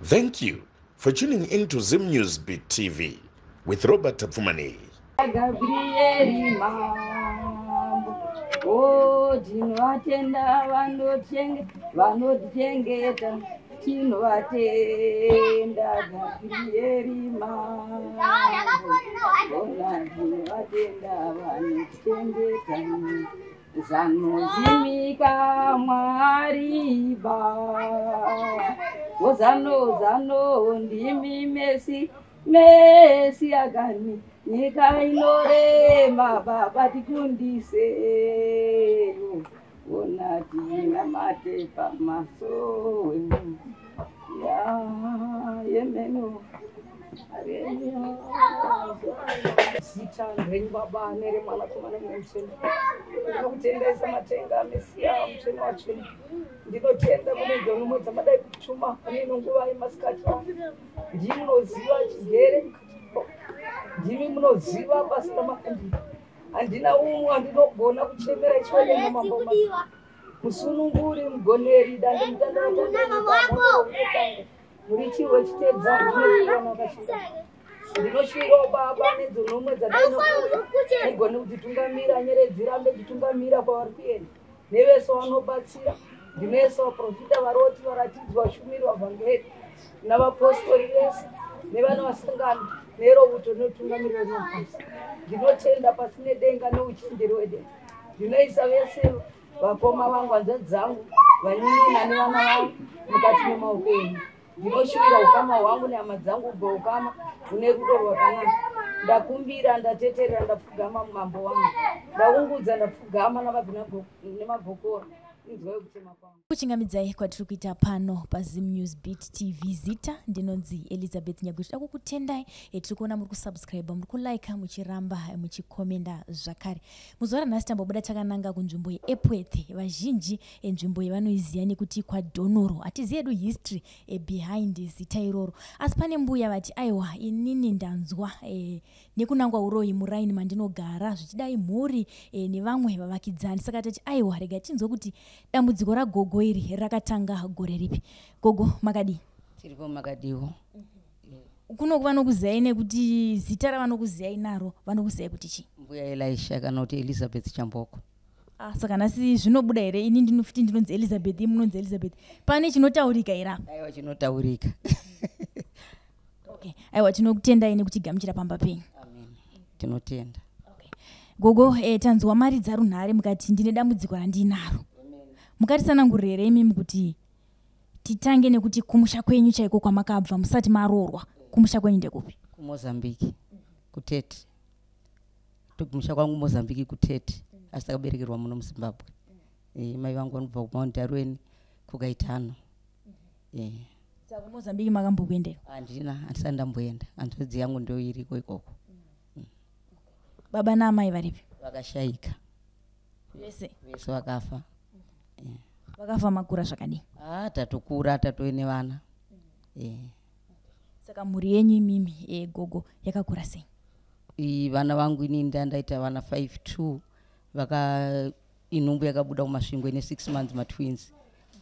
Thank you for tuning in to Zim News Beat TV with Robert Tapfumani. Gabrieli Mambo, oh, tinovatenda vanotengeta, tinovatenda Gabrieli Mambo, ona tinovatenda vanotengeta, zanozimika Mwari Baba, zano ndimi Messi agani nyika inorema Baba tikundise ona tina mate pamaso ya yemeno Sichandrenyi Baba nere mwana kumana mcheni ndinokutendesa matenga Mesia mcheni wacheni ndinotenda kune dzomwe dzamadai kuchuma pane nguva yemasikati ndimi munoziva chigere ndimi munoziva basa ramakandii handina umwe andinogona kuchemera chivadenga mambo musununguri mugoneri dande mutandaaaa muri chirwe chitedza ndinoiwana wakachia ndinoshuvirawo Baba nedzonomwe dzadainouya mugone kudzitungamira nyeredzi rambe dzitungamira kwavari kuenda nevese vanobatsira ndinoisa vaprofita varoti varatidzwa vashumiri vavhangeri navapostori vese nevana vasangano nerovuto rinotungamirira nopasi ndinotenda pasine denga neuchenjeri hwedenga ndinoisa vese vakoma vangu hanzvadzi dzangu vanyinina nevana vangu mukati memaoko enyu ndinoshuvira ukama hwangu nehama dzangu ubva ukama hune rudo rwakanaka ndakumbira ndateterera ndapfugama mumambo wangu ndaungudza ndapfugama nemabhokora inzwai kutema kwangu. Kuchingamidzai kwatiri kuita pano paZim News Beat TV Zita ndinonzi Elizabeth Nyaguti takukutendai tiri kuona muri kusubscribe muri kulike muchiramba muchikomenda zvakare muzuva ranhasi tambobuda takananga kunzvimbo yeEpworth vazhinji nzvimbo yavanoiziva nekuti kwaDonoro hatizivi hedu history behind zita iroro asi pane mbuya vati aiwa inini ndanzwa nekunangwa uroyi muraini mandinogara zvichidai mhuri nevamwe vavakidzani saka tati aiwa rega tinzwe kuti dambudziko ragogo iri rakatanga gore ripi. Gogo makadi tiripo makadiwo kuno vanokuziyai nekuti zita ravanokuziyai naro vanokuziyai kuti chi mbuya Elisha kana kuti Elizabeth Chamboko. Saka nasi zvinobuda here ini ndinofuti ndinonzi Elizabeth munonzi Elizabeth pane chinotaurika ira aiwa chinotaurika okay aiwa tinokutendai nekuti gamuchira pamba penyu. Amen tinotenda. Okay gogo tanzwa mari dzarunhare mukati ndine dambudziko randinaro mukatisanangurira here imimi kuti titange nekuti kumusha kwenyu chaiko kwamakabva musati marorwa kumusha kwenyu ndekupi? Kumozambique kuTete kumusha kwangu Mozambique kuTete asi takaberekerwa muno muZimbabwe mai vangu vanobva kuMount Arweni kuKaitano. Saka Mozambique makambokuendera? Handisati ndamboenda hanzvadzi yangu ndio iriko ikoko. Baba naamai varipi? Vakashayika vese vakafa. Vakafa makura zvakadii? Tatokura tatove vana. Saka mhuri yenyu imimi gogo yakakura sei? Vana vangu ini ndandaita vana 5-2 inhumbu yakabuda kumasvingo ine 6 months matwins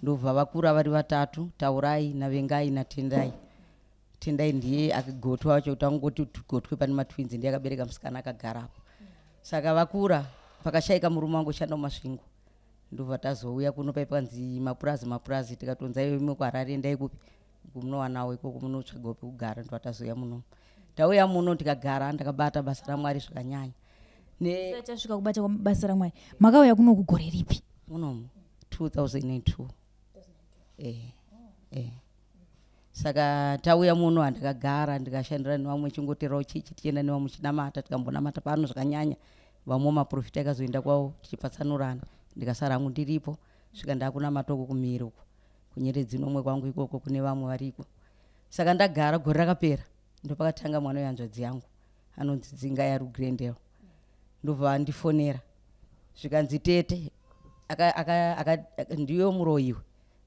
ndobva vakura vari vatatu Taurai naVengai naTendai. Tendai ndiye akagotwa wacho kuti angoti gotwe pane matwins ndiye akabereka musikana akagarapo saka vakura pakashayika murume wangu shanda mumasvingo ndobva tazouya kuno paipanzi mapurazi tikatonza iwe imwe kuHarare endai kupi munowanawo ikoko munotsvaga pekugara ndobva tazoya muno tauya muno tikagara ndakabata basa raMwari zvakanyanya tasvika kubata basa raMwari makauya kuno kugore ripi? Munomu 2002 saka tauya muno handikagara ndikashandira nevamwe chingoterawo chichi tichienda nevamwe chinamata tikambonamata pano zvakanyanya vamwe maprofita akazoenda kwavo tichipatsanurana ndikasara hangu ndiripo svika ndakunamata uko kumhiri uko kunyeredzi nomwe kwangu ikoko kune vamwe variko saka ndagara gore rakapera ndopakatanga mwana wehanzvadzi yangu anonzi Dzingai ari kuGrendale ndobva ndifonera zvikanzi Tete ndiyo muroyiwe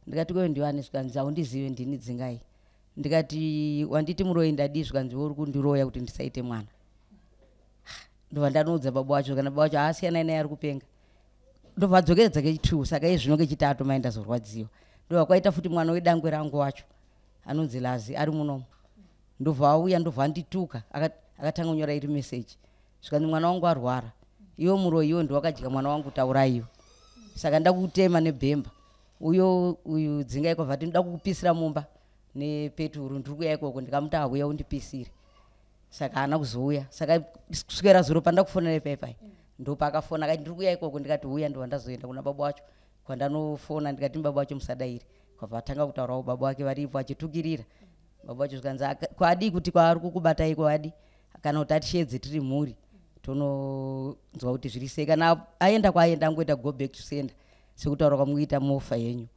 ndikati kwewe ndiwane zvikanzi haundizive ndini Dzingai ndikati wanditi muroyi ndadii zvikanzi uri kundiroya kuti ndisaite mwana ndobva ndanoudza baba wacho kana baba wacho haasiyanai naye ari kupenga ndobva adzokeredza kechi2 saka izvino kechitatu maenda zorwadziwa ndobva kwaita futi mwana wedangwe rangu wacho anonzi Lazi ari munomu. Ndobva auya ndobva andituka akatanga kunyora iri message. Zvikanzi mwana wangu arwara. Iwo muro iwo ndiwakadya mwana wangu tauraiyo. Saka ndakutema nebhemba. Uyu dzinga ikobva ati ndoda kukupisira mumba nepeturu ndiri kuya ikoko ndikamuti auya undipisire. Saka haana kuzouya. Saka kusvikira zuro pandakufonera ipai ndopa akafona akati ndiri kuya ikoko ndikati uya ndo ndazoenda kuna baba wacho. Kwandanofona ndikati baba wacho musadairi. Kwabva atanga kutaurawo baba wake varipo achitukirira. Baba wacho zvikanzi kwadi kuti kwaari kukubatai kwadi kana kuti atishedze tiri mhuri tononzwa kuti zviri sei kana aenda kwaenda angoita go back to sender sekutaura kwamuita mofa yenyu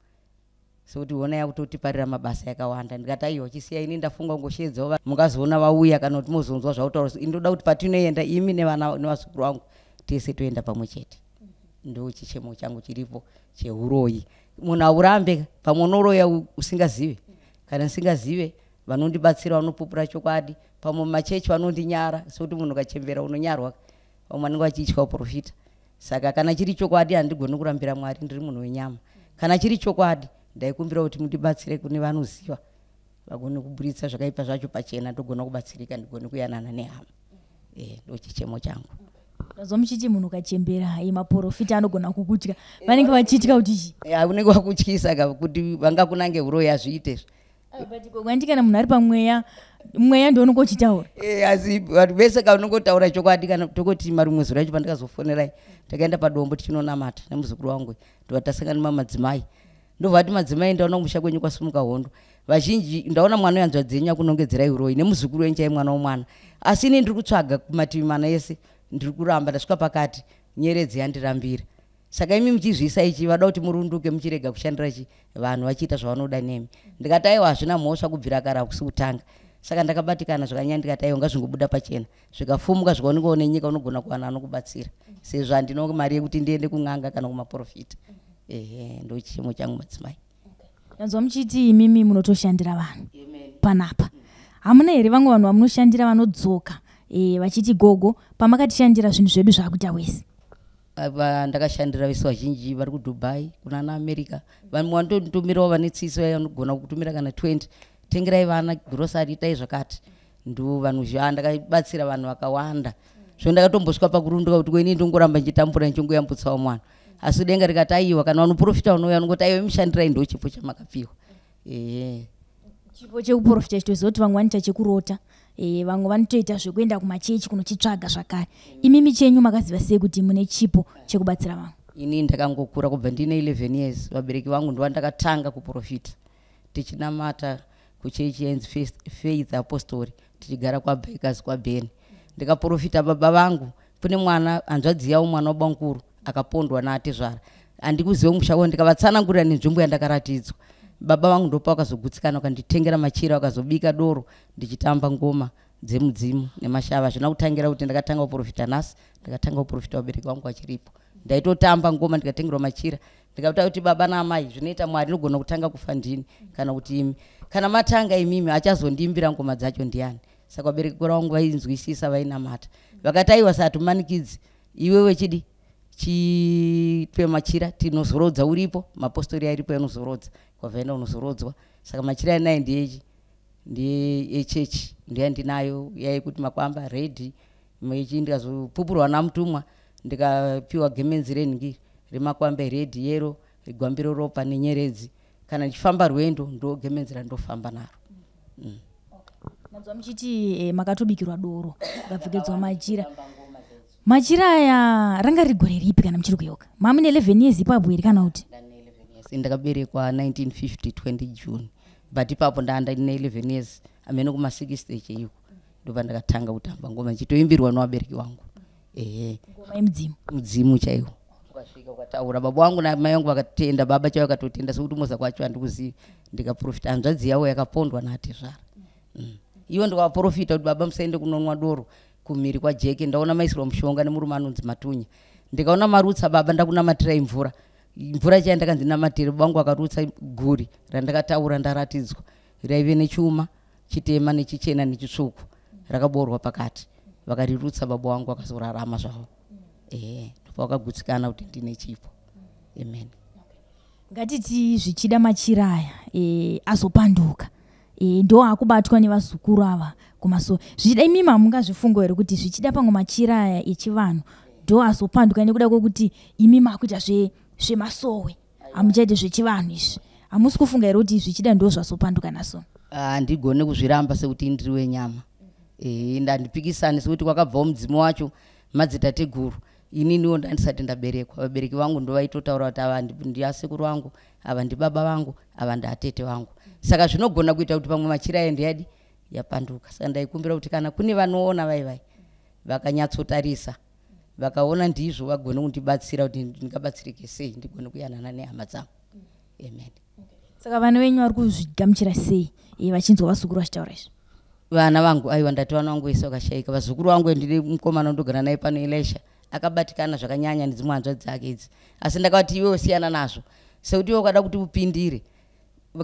sekuti ona yakutotiparira mabasa yakawanda. Ndikati aiwa chisiya ini ndafunga ngoshedzawo mungazoona vauya kana kuti muzonzwa zvautaura indoda kuti patinoenda imi nevazukuru vangu tese toenda pamwe chete. Ndo chichemo changu chiripo cheuroyi. Munhu aurambe pamwe unoroya usingazive kana usingazive vanondibatsira vanopupura chokwadi pamwe machechi vanondinyara sekuti munhu ukachembera unonyarwa vamwe vanenge vachitya uprofita. Saka kana chiri chokwadi handigoni kurambira Mwari ndiri munhu wenyama. Kana chiri chokwadi ndaikumbira kuti mundibatsire kune vanoziva vagone kuburitsa zvakaipa zvacho pachena ndogona kubatsirika ndigone kuyanana nehama. Ndo chichemo changu. Ndazwa muchiti munhu ukachembera maprofita anogona kukutya. Vanenge vachitya kuti unenge wakutyisa kuti vangakunange uroyi azviite. Kwandi kana munhu ari pamweya mweya ndio unongochitaura. Asi vanhu vese kana unongotaura chokwadi kana tokoti marumwezo racho pandakazofonerai takaenda padombo tichinonamata nemuzukuru wangu ndovatasangana nemamadzimai ndobva kuti madzimai ndaona kumusha kwenyu kwasimuka hondo vazhinji ndaona mwana uyanzva dzenya kunongedzerai uroyi nemuzukuru wenyu chai mwana womwana asi ini ndiri kutsvaga kumativi mana ese ndiri kuramba ndasvika pakati nyeredzi yandirambira. Saka imi muchizvisa ichi vada kuti murunduke muchirega kushandira vanhu vachiita zvavanoda nemi. Ndikati aiwa hazvina mhosva kubvira kare kusukutanga. Saka ndakabatikana zvakanyanya ndikati aiwa ngazvingobuda pachena zvikafumuka zvikaoneka une nyika unogona kuwana anokubatsira sezvo handina mari yekuti ndiende kun'anga kana kumaprofita. Ndo chichemo changu madzimai. Ndazwa muchiti imimi munotoshandira vanhu panapa. Hamuna here vamwe vanhu vamunoshandira vanodzoka vachiti gogo pamakatishandira zvinhu zvedu zvakuita wese? Ndakashandira vese vazhinji vari kuDubai kuna naAmerica vanhu vandotumirawo vane tsitsi vanogona kutumira kana 20 tengerai vana grocery itai zvakati ndo vanhu ndakabatsira vanhu vakawanda zvo ndakatombosvika pakurunduka kuti kweni ndongoramba ndichitambura ndichingoyambutsawo mwana asi denga rikati aiwa kana vanoprofita unouya unongoti aiwa mishandirai ndo chipo chamakapiwa. Chipo chekuprofita chitoziva kuti vamwe vanoita chekurota vamwe vanotoita zvekuenda kumachechi kunochitsvaga zvakare. Imimi chenyu makaziva sei kuti mune chipo chekubatsira vanhu? Ini ndakangokura kubva ndine 11 years vabereki vangu ndo vandakatanga kuprofita tichinamata kuchechi yenzi Faith Apostori tichigara kwaBakers kwaBeni. Ndikaprofita baba vangu kune mwana hanzvadzi yawo mwana wabankuru akapondwa naatezvara handikuziva mushako ndikavatsanangurira nenzvimbo yandakaratidzwa. Baba vangu ndopa wakazogutsikana wakanditengera machira wakazobika doro ndichitamba ngoma dzemudzimu nemashava. Zvina kutangira kuti ndakatanga kuprofita nhasi ndakatanga kuprofita vabereki vangu vachiripo ndaitotamba ngoma ndikatengerwa machira ndikakuta kuti baba naamai zvinoita Mwari nogona kutanga kufa ndini kana kuti imi kana matanga imimi achazondiimbira ngoma dzacho ndiani. Saka vabereki vangu vainzwisisa vainamata vakati aiwa satumanikidzi iwe wechidi chitwe machira tinozorodza uripo mapostori aripo anozorodza kwavhaenda unozorodzwa. Saka machira anaye ndiye echechi ndiye ndinayo yaikuti makwamba redi mechi ndikazopupurwa namutumwa ndikapiwa gemenzi renhingiri remakwamba redi yero gwambiro ropa nenyeredzi kana ndichifamba rwendo ndo gemenzi randofamba naro. Ndazwa muchiti makatobikirwa doro ukapfekedzwa machira aya ranga rigore ripi kana muchiri kuyoka? Mamune 11 years ipapo here kana kuti? Ndakaberekwa 1950 20 June but ipapo ndanda ine 11 years amene kuma 6 stage iko ndopa ndakatanga kutamba ngoma chitoimbirwa nevabereki vangu. Ngoma yemudzimu mudzimu chaiwo ukasvika ukataura baba wangu namai vangu vakatenda baba chaiwo akatotenda sekuti moza kwacho handikuzivi ndikaprofita hanzvadzi yawo yakapondwa naatezvara. Iwo ndikaprofita kuti baba musaende kunonwa doro kumhiri kwaJeke ndaona maisirwa mushonga nemurume anonzi Matunya ndikaona marutsa baba ndakunamatirai mvura chai ndakandinamatira bangu akarutsa guri randakataura ndaratidzwa raive nechuma chitema nechichena nechitsvuku rakaborwa pakati vakarirutsa baba wangu akazorarama zvavo. Ndopa wakagutsikana kuti ndine chipo. Amen. Ngatiti zvichida machira aya azopanduka ndo akubatwa nevazukuru ava kumaso zvichida imimi hamungazvifungo here kuti zvichida pamwe machira aya echivanhu ndo azopanduka nekuda kwekuti imimi akuita zvemasowe hamuchaite zvechivanhu izvi hamusi kufunga here kuti zvichida ndo zvazopanduka naso? Handigone kuzviramba sekuti ndiri wenyama. Ndandipikisani sekuti kwakabvawo mudzimu wacho madzitateguru. Ininiwo ndandisati ndaberekwa. Vabereki vangu ndo vaitotaura kuti ava ndiasekuru vangu, ava ndibaba vangu, ava ndaatete vangu. Saka zvinogona kuita kuti pamwe machira ende yadi yapanduka. Saka ndaikumbira kuti kana kune vanoona vai vakanyatsotarisa vakaona ndizvo vagone kundibatsira kuti ndingabatsirike sei ndigone kuyanana nehama dzangu. Amen. Saka vana venyu vari kuzvigamuchira sei vachinzwa vazukuru vachitaura izvi? Vana vangu aiwa ndati vana vangu vese vakashayika. Vazukuru vangu ndine mukomana undogara naye pano Elisha akabatikana zvakanyanya nedzimwe hanzvadzi dzake idzi, asi ndakati iwe usiyana nazvo sekuti iwe ukada kuti upindire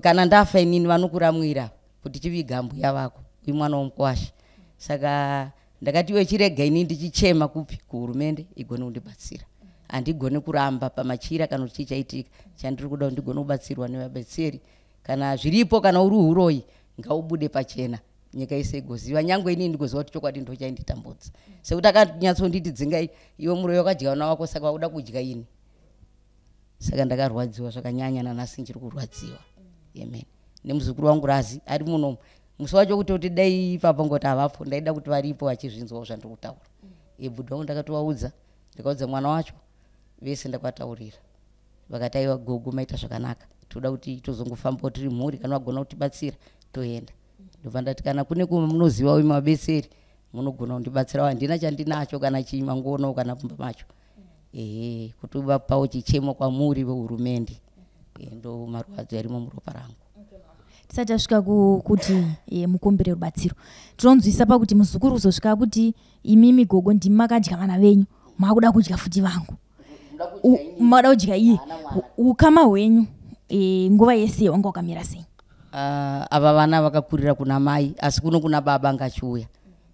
kana ndafa inini vanokuramwira kuti chiviga mbuya vako uyu mwana womukwasha. Saka ndakati iwe chirega inini ndichichema kupi kuhurumende igone kundibatsira. Handigone kuramba pamachira kana kuti chichaitika. Chandiri kuda ndigone kubatsirwa nevabatsiri. Kana zviripo kana uri uroyi ngaubude pachena nyika yese igoziva, nyangwe inini ndigoziva kuti chokwadi ndo chainditambudza. Sekuti akanyatsonditi dzingai iwe muroyi wakadya vana wako saka wakuda kudya ini. Saka ndakarwadziwa zvakanyanya nanhasi ndichiri kurwadziwa. Amen. Nemuzukuru wangu Razi ari muno musi wacho kuti dai ipapa ngoti havapo ndaida kuti varipo vachizvinzwawo zvandiri kutaura. Buda wangu ndakatovaudza ndikaudza mwana wacho vese ndakataurira vakati aiwa gogo maita zvakanaka toda kuti tozongofambawo tiri mhuri kana vagona kutibatsira toenda. Ndobva ndati kana kune kumwe munoziva uyu mabeseri munogona kundibatsirawo handina chandinacho kana chimangono kana pumba macho kuti vapawo chichemo kwamuri vehurumende. Ndo marwadzo arimo muropa rangu. Tisati tasvika kuti mukumbire rubatsiro tinonzwisa pakuti muzukuru kuzosvika kuti imimi gogo ndimi makadya vana venyu makuda kudya futi vangu makuda kudya iye ukama hwenyu nguva yese wanga wakamira sei? Ava vana vakakurira kuna mai asi kuno kuna baba ngachiuya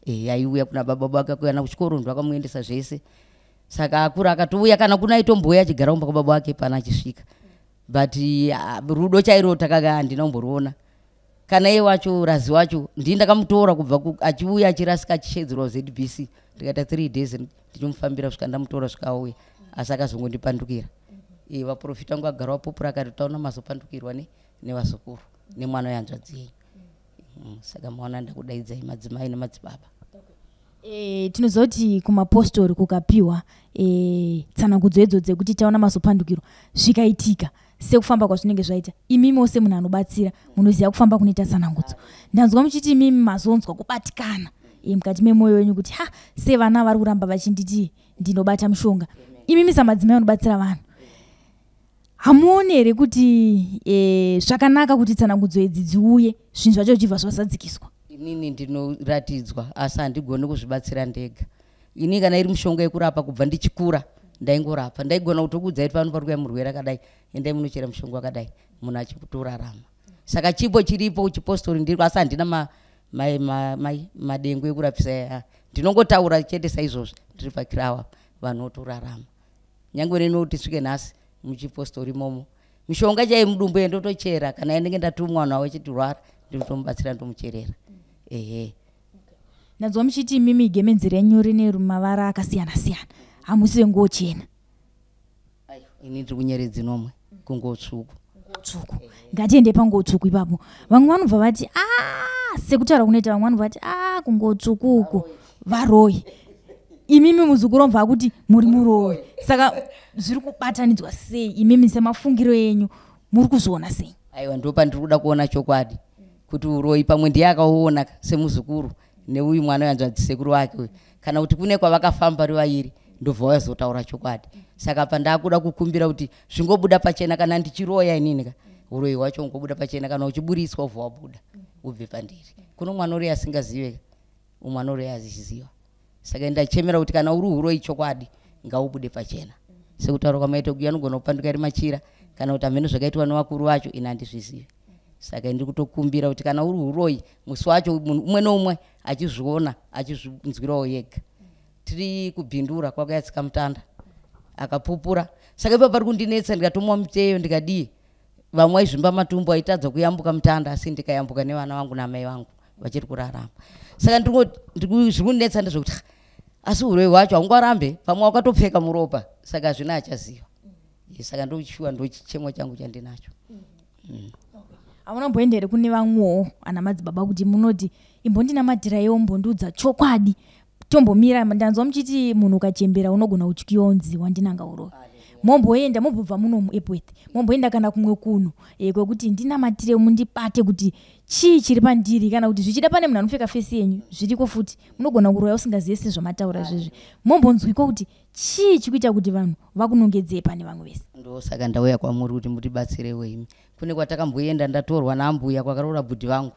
aiuya kuna baba vakakuenda kuchikoro ndo vakamuendesa zvese. Saka akura akatouya kana kuna itomboya achigara umba kwababa wake pana achisvika, but rudo chairo takanga handina kumboriona. Kana iye wacho Razi wacho ndini ndakamutora kubva achiuya achirasika achishedzerwa ZBC ndikaita 3 days ndichimufambira kusvika ndamutora svika auya, asi akazongondipandukira. Vaprofita wangu agara wapopura akati taona mazopandukirwa nevazukuru nemwana wehanzvadzi yenyu. Saka maona ndakudaidzai madzimai nemadzibaba. Tinoziva kuti kumapostori kukapiwa tsanangudzo edzo dzekuti taona mazopandukirwa zvikaitika sekufamba kwazvinenge zvaita, imimi ose munhu anobatsira munoziva kufamba kunoita tsanangudzo. Ndanzwa muchiti imimi mazonzwa kubatikana mukati memwoyo wenyu kuti sevana vari kuramba vachinditi ndinobata mushonga. Imimi samadzimai anobatsira vanhu hamuoni here kuti zvakanaka kuti tsanangudzo idzi dziuye zvinhu zvacho zvichibva zvazadzikiswa? Inini ndinoratidzwa asi handigoni kuzvibatsira ndega. Ini kana iri mushonga yekurapa kubva ndichikura ndaingorapa, ndaigona kutokuudzai kuti pano pari kuuya murwere akadai endai munochera mushonga wakadai munhu achikutorarama. Saka chipo chiripo uchipostori ndiri asi handina madengo ekurapisa. Ndinongotaura chete saizvozvo ndiri pakirawa vanhu votorarama. Nyangwe nenoti svike nhasi muchipostori momo mishonga chai mudumbu yendotochera kana endenge ndatumwa vanhu vavo chitirwara ndinotomubatsira ndomucherera. Ndanzwa muchiti imimi gemenzi renyu rine mavara akasiyana siyana hamusi venguo chena. Ini ndiri kunyeredzi nomwe kunguo tsvuku. Ngatiende panguo tsvuku ipapo. Vamwe vanobva vati sekutaura kunoita vamwe vanobva vati kunguo tsvuku uko varoyi. Imimi muzukuru mubva kuti muri muroyi. Saka zviri kubatanidzwa sei imimi semafungiro enyu muri kuzviona sei? Aiwa ndo pandiri kuda kuona chokwadi kuti uroyi pamwe ndiye akaona semuzukuru neuyu mwana wehanzvadzi sekuru wake uyu, kana kuti kune kwavakafamba rivairi ndobva vazotaura chokwadi. Saka pandakuda kukumbira kuti zvingobuda pachena kana ndichiroya inini uroyi hwacho ungobuda pachena kana uchiburiswa ubva wabuda ubve pandiri. Kuno mwana uri asingazive umwana uri azichiziva. Saka ndachemera kuti kana uri uroyi chokwadi ngaubude pachena. Sekutaura kwamaita kuya anogona kupanduka iri machira kana kuti amene zvakaitwa nevakuru vacho ina handizvizive. Saka ndiri kutokumbira kuti kana uri uroyi musi wacho umwe noumwe achizviona achizvinzwirawo yega. Tiri kubhindura kwakayatsika mutanda akapupura. Saka ipapo pari kundinetsa ndikatomwa muteyo ndikadii vamwe vaizvimba matumbu aitadza kuyambuka mutanda asi ndikayambuka nevana vangu namai vangu vachiri kurarama. Saka zviri kunetsa ndezvekuti asi uroyi hwacho haungarambe pamwe wakatopfeka muropa saka hazvina achaziva. Saka ndochiwa ndochichemo changu chandinacho. Hamunamboenda here kune vamwewo ana madzibaba kuti munoti imbondinamatira mbondiudza chokwadi tombomira ndanzwa muchiti munhu ukachembera unogona kutyiwa unzi wandinanga uroyi. Momboenda mombobva muno muEpworth momboenda kana kumwe kuno kwekuti ndinamatire mundipate kuti chii chiri pandiri kana kuti zvichida pane munhu anopfeka fesi yenyu zviriko futi munogona kuroya usingazive sezvamataura zvezvi mombonzwiko kuti chii chikuita kuti vanhu vakunongedzei pane vamwe vese. Ndosaka ndauya kwamuri kuti mutibatsirewo imi. Kune kwatakamboenda ndatorwa naambuya kwakaroora bhudhi vangu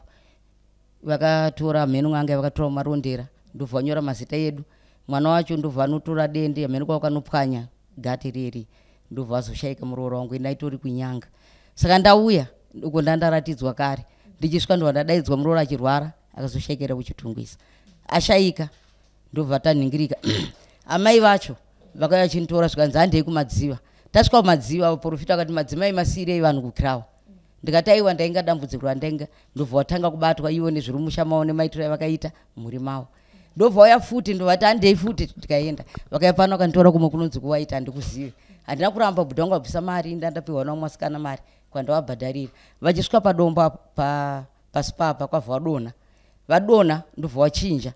vakatora mhenu anga vakatora marondera ndobva vanyora mazita edu. Mwana wacho ndobva anotora dende mhenu kwavo kanopwanya gati riri ndobva vazoshaika muroora wangu endaitori kunyanga. Saka ndauya uko ndandaratidzwa kare ndichisvika ndobva ndadaidzwa muroora achirwara akazoshaikira kuchitungwisa ashaika ndobva tanhingirika. Amai vacho vakauya vachinitora zvikanzi handei kumadziva. Tasvika kumadziva vaprofita vakati madzimai masirei vanhu kukirawa. Ndikati aiwa ndainga dambudziko randainga ndobva watanga kubatwa iwo nezviri musha mavo nemaitiro avakaita mhuri mavo. Ndobva wauya futi ndovati handei futi tikaenda vakauya pano vakanditora kumwe kunonzi kuwaita handikuzive. Handina kuramba bhudha wangu abvisa mari ndandapiwa nomwasikana mari kwandavabhadharira. Vachisvika padomba pasipapa kwavha vadona ndobva wachinja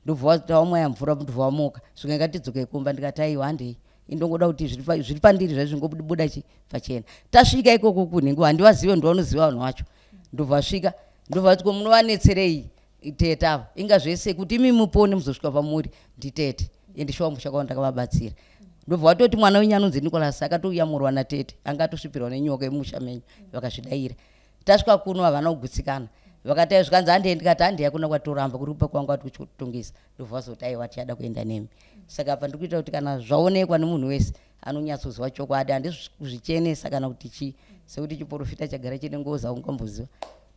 ndobva wamwaya mvura ndobva wamuka zvika ngatidzoke kumba. Ndikati aiwa handei indongoda kuti zviri pandiri zvaizvingobuda pachena. Tasvika ikoko kunhengo handivazive ndovanoziva vanhu vacho ndobva vasvika ndobva vati ko munovanetserei tete ava inga zvese kuti imi mupone muzosvika pamuri nditete endishawa musha kwavo ndakavabatsira. Ndobva watoti mwana wenyu anonzi Nicholas akatouyamurwa natete anga atosvipirwa nenyoka yemusha menyu vakazvidaira. Tasvika kuno havana kugutsikana vakati zvikanzi handei. Ndikati handei hakuna kwatoramba kuri kupa kwangu ati kuchitongesa ndobva vazoti aiwa tichada kuenda nemi. Saka apa ndikuita kuti kana zvaonekwa nemunhu wese anonyatsoziva chokwadi handisi kuzvichenesa kana kuti chii sekuti chiprofita chagara chine ngoza ungamboziva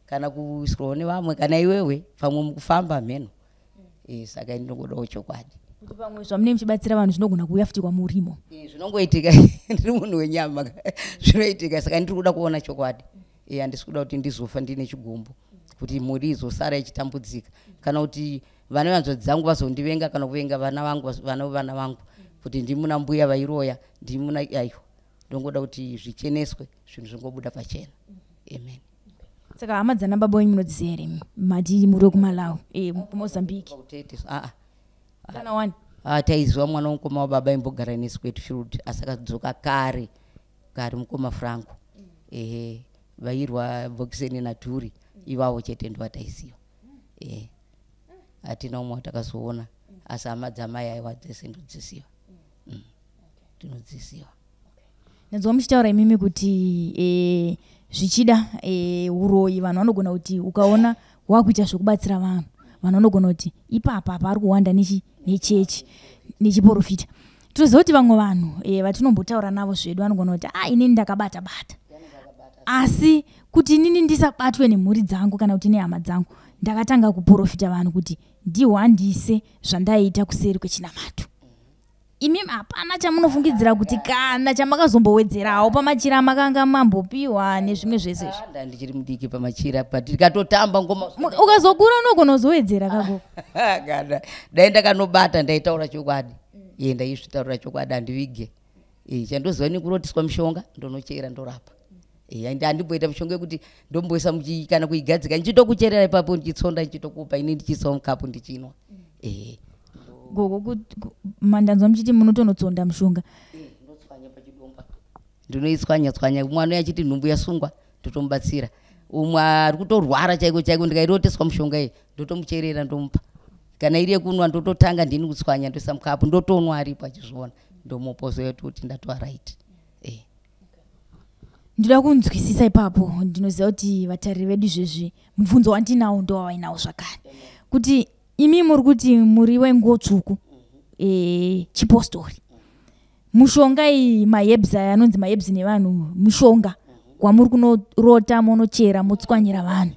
kana kuiswawo nevamwe kana iwewe pamwe mukufamba mheno. Saka ndinongodawo chokwadi kuti pamwe zvamune muchibatsira vanhu zvinogona kuuya futi kwamurimo. Zvinongoitika ndiri munhu wenyama zvinoitika. Saka ndiri kuda kuona chokwadi. Handisi kuda kuti ndizofa ndine chigumbu kuti mhuri izosara ichitambudzika kana kuti vana vanzodzi dzangu vazondivenga kana kuvenga vana vangu kuti ndimuna mbuya vairoya ndimuna aiwa. Ndongoda kuti zvicheneswe zvinhu zvingobuda pachena. Amen. Saka hama dzana baba wenyu munodziziva here mati muri wekuMalawi kuMozambique? Kana wani taiziva mwana womukoma wababa imbogara nesu kweTfield asi akadzoka kare mukoma Franco vairwa Vokiseni naTuri ivavo chete ndovataisiva. Hatina umwe watakazoona asi hama dzamai aiwa dzese ndodzisiva. Ndinodzisiva. Ndanzwa muchitaura imimi kuti zvichida uroyi vanhu vanogona kuti ukaona wakuita zvokubatsira vanhu vanogona kuti ipapa pari kuwanda nechechi nechiprofita. Tinoziva kuti vamwe vanhu vatinombotaura navo zvedu vanogona kuti inini ndakabata asi kuti inini ndisabatwe nemhuri dzangu kana kuti nehama dzangu ndakatanga kuprofita vanhu kuti ndihwandise zvandaita kuseri kwechinamato. Imi hapana chamunofungidzira kuti kana chamakazombowedzerawo pamachira makanga mambopiwa nezvimwe zvese izvi? Ndichiri mudiki pamachira patikatotamba ngoma ukazokura unogona kuzowedzera kako. Dai ndakanobata ndaitaura chokwadi. Ndaizvitaura chokwadi handivige. Chandoziva nekurotiswa mishonga ndonochera ndorapa. Handimboita mishonga yekuti ndomboisa kana kuigadzika ndichitokucherera ipapo ndichitsonda ndichitokupa ini ndichiisawo mukapu ndichinwa. Gogo mandanzwa muchiti munotonotsonda mushonga. Ndinotswanya pachidomba ndinoitswanya mwana achiti nhumbu yasungwa ndotomubatsira. Umwe ari kutorwara chaiko ndikairoteswa mushonga iyi ndotomucherera ndomupa. Kana iri yekunwa ndototanga ndini kutswanya ndoisa mukapu ndotonwa aripo achizviona ndomupa zoyatoti ndatoa right. Ndinoda kunzwisisa ipapo ndinoziva kuti vatariri vedu izvezvi mubvunzo wandinawo ndowavainawo zvakare kuti imi muri kuti muri wenguo tsvuku chipostori mushonga iyi mahebs aya anonzi mahebs nevanhu mushonga kwamuri kunorota monochera motswanyira vanhu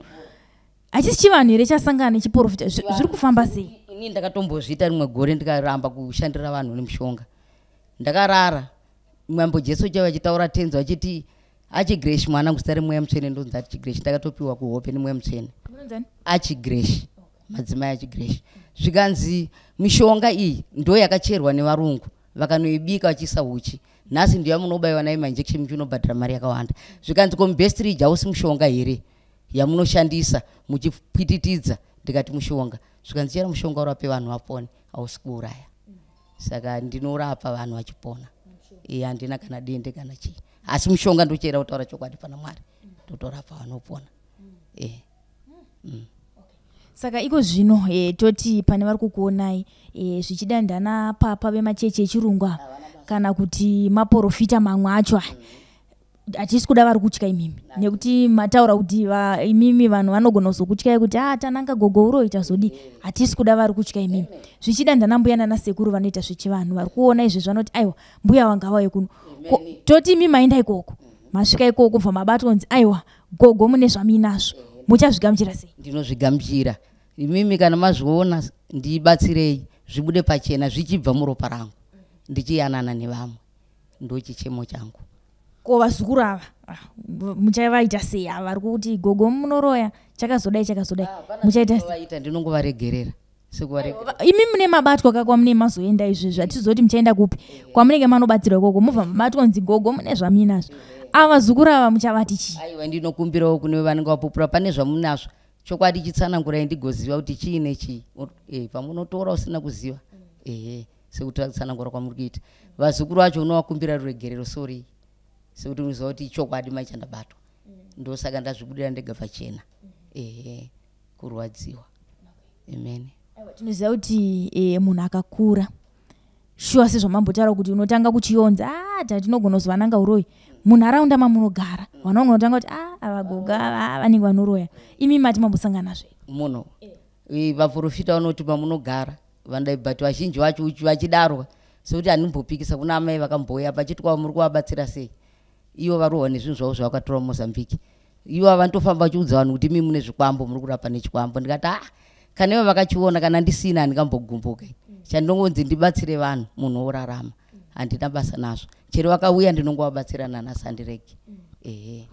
hachisi chivanhu here chasangana nechiprofita zviri kufamba sei? Ini ndakatombozviita rimwe gore ndikaramba kushandira vanhu nemushonga ndakarara mwambo Jesu chaiva chitaura tenzi vachiti achigreshi mwana ngusitari mweya mutsvene ndonzi achigreshi ndakatopiwa kuhope nemweya mutsvene achigreshi madzimai achigreshi zvikanzi mishonga iyi ndo yakacherwa nevarungu vakanoibika vachiisa uchi nhasi ndiyo yamunobayiwa nayo mainjection muchinobhadhira mari yakawanda zvikanzi kombestridge hausi mushonga here yamunoshandisa muchipwititidza ndikati mushonga zvikanzi chera mushonga urape vanhu vapone hausi kuuraya saka ndinorapa vanhu vachipona handina kana dende kana chii asi mushonga ndochera kutaura chokwadi pana Mwari ndotorapa vanopona saka iko zvino toti pane vari kukuonai zvichidandana papa vemachechi echirungu kana kuti maprofita mamwe acho hatisi kuda vari kutya imimi nekuti mataura kuti imimi vanhu vanogona kuzokutyai kuti tananga gogo uroita zodi hatisi kuda vari kutya imimi zvichidandana mbuya nanasekuru vanoita zvechivanhu vari kuona izvezvi vanoti aiwa mbuya wanga vauye kuno toti imi maenda ikoko masvika ikoko kubva mabatwa kunzi aiwa gogo mune zvamuinazvo muchazvigamuchira sei ndinozvigamuchira imimi kana mazviona ndibatsirei zvibude pachena zvichibva muropa rangu ndichiyanana nevamwe ndochichemo changu ko vazukuru ava muchavaita sei ava vari kuti gogo munoroya chakazodai muchaita sei ndinongovaregerera imi mune mabatwa kakwamune mazoenda izvezvi hatizoti muchaenda kupi kwamunenge manobatsirwa ikoko mubva mabatwa kunzi gogo mune zvamuinazvo ava vazukuru ava muchavati chii aiwa ndinokumbirawo kune vanenge vapupura pane zvamunazvo chokwadi chitsanangurai ndigoziva kuti chiine chii pamunotora usina kuziva sekuti tsanangura kwamuri kuita vazukuru vacho unovakumbira ruregerero sori sekuti unoziva kuti chokwadi maichandabatwa ndosaka ndazvibudira ndega pachena kurwadziwa amen tinoziva kuti munhu akakura shuwa sezvamambotaura kuti unotanga kuchionza tatinogona kuzova nanga uroyi munharaunda mamunogara vana unotanga kuti avagoga vanenge vanoroya imi mati mambosangana zve muno vaprofita vanoti mamunogara vandaibhati vazhinji vacho vachidarwa sekuti handimbopikisa kuna amai vakamboya pachiti kwavo muri kuvabatsira sei ivo varohwa nezvinhu zvavo zvavakatora mumozambiki ivo vanotofamba vachiudza vanhu kuti imi mune zvikwambo muri kurapa nechikwambo ndikati kana ivo vakachiona kana ndisina handingambogumbuka chandinongonzi ndibatsire vanhu munhu orarama handina basa nazvo chero vakauya ndinongovabatsira nanhasi handiregi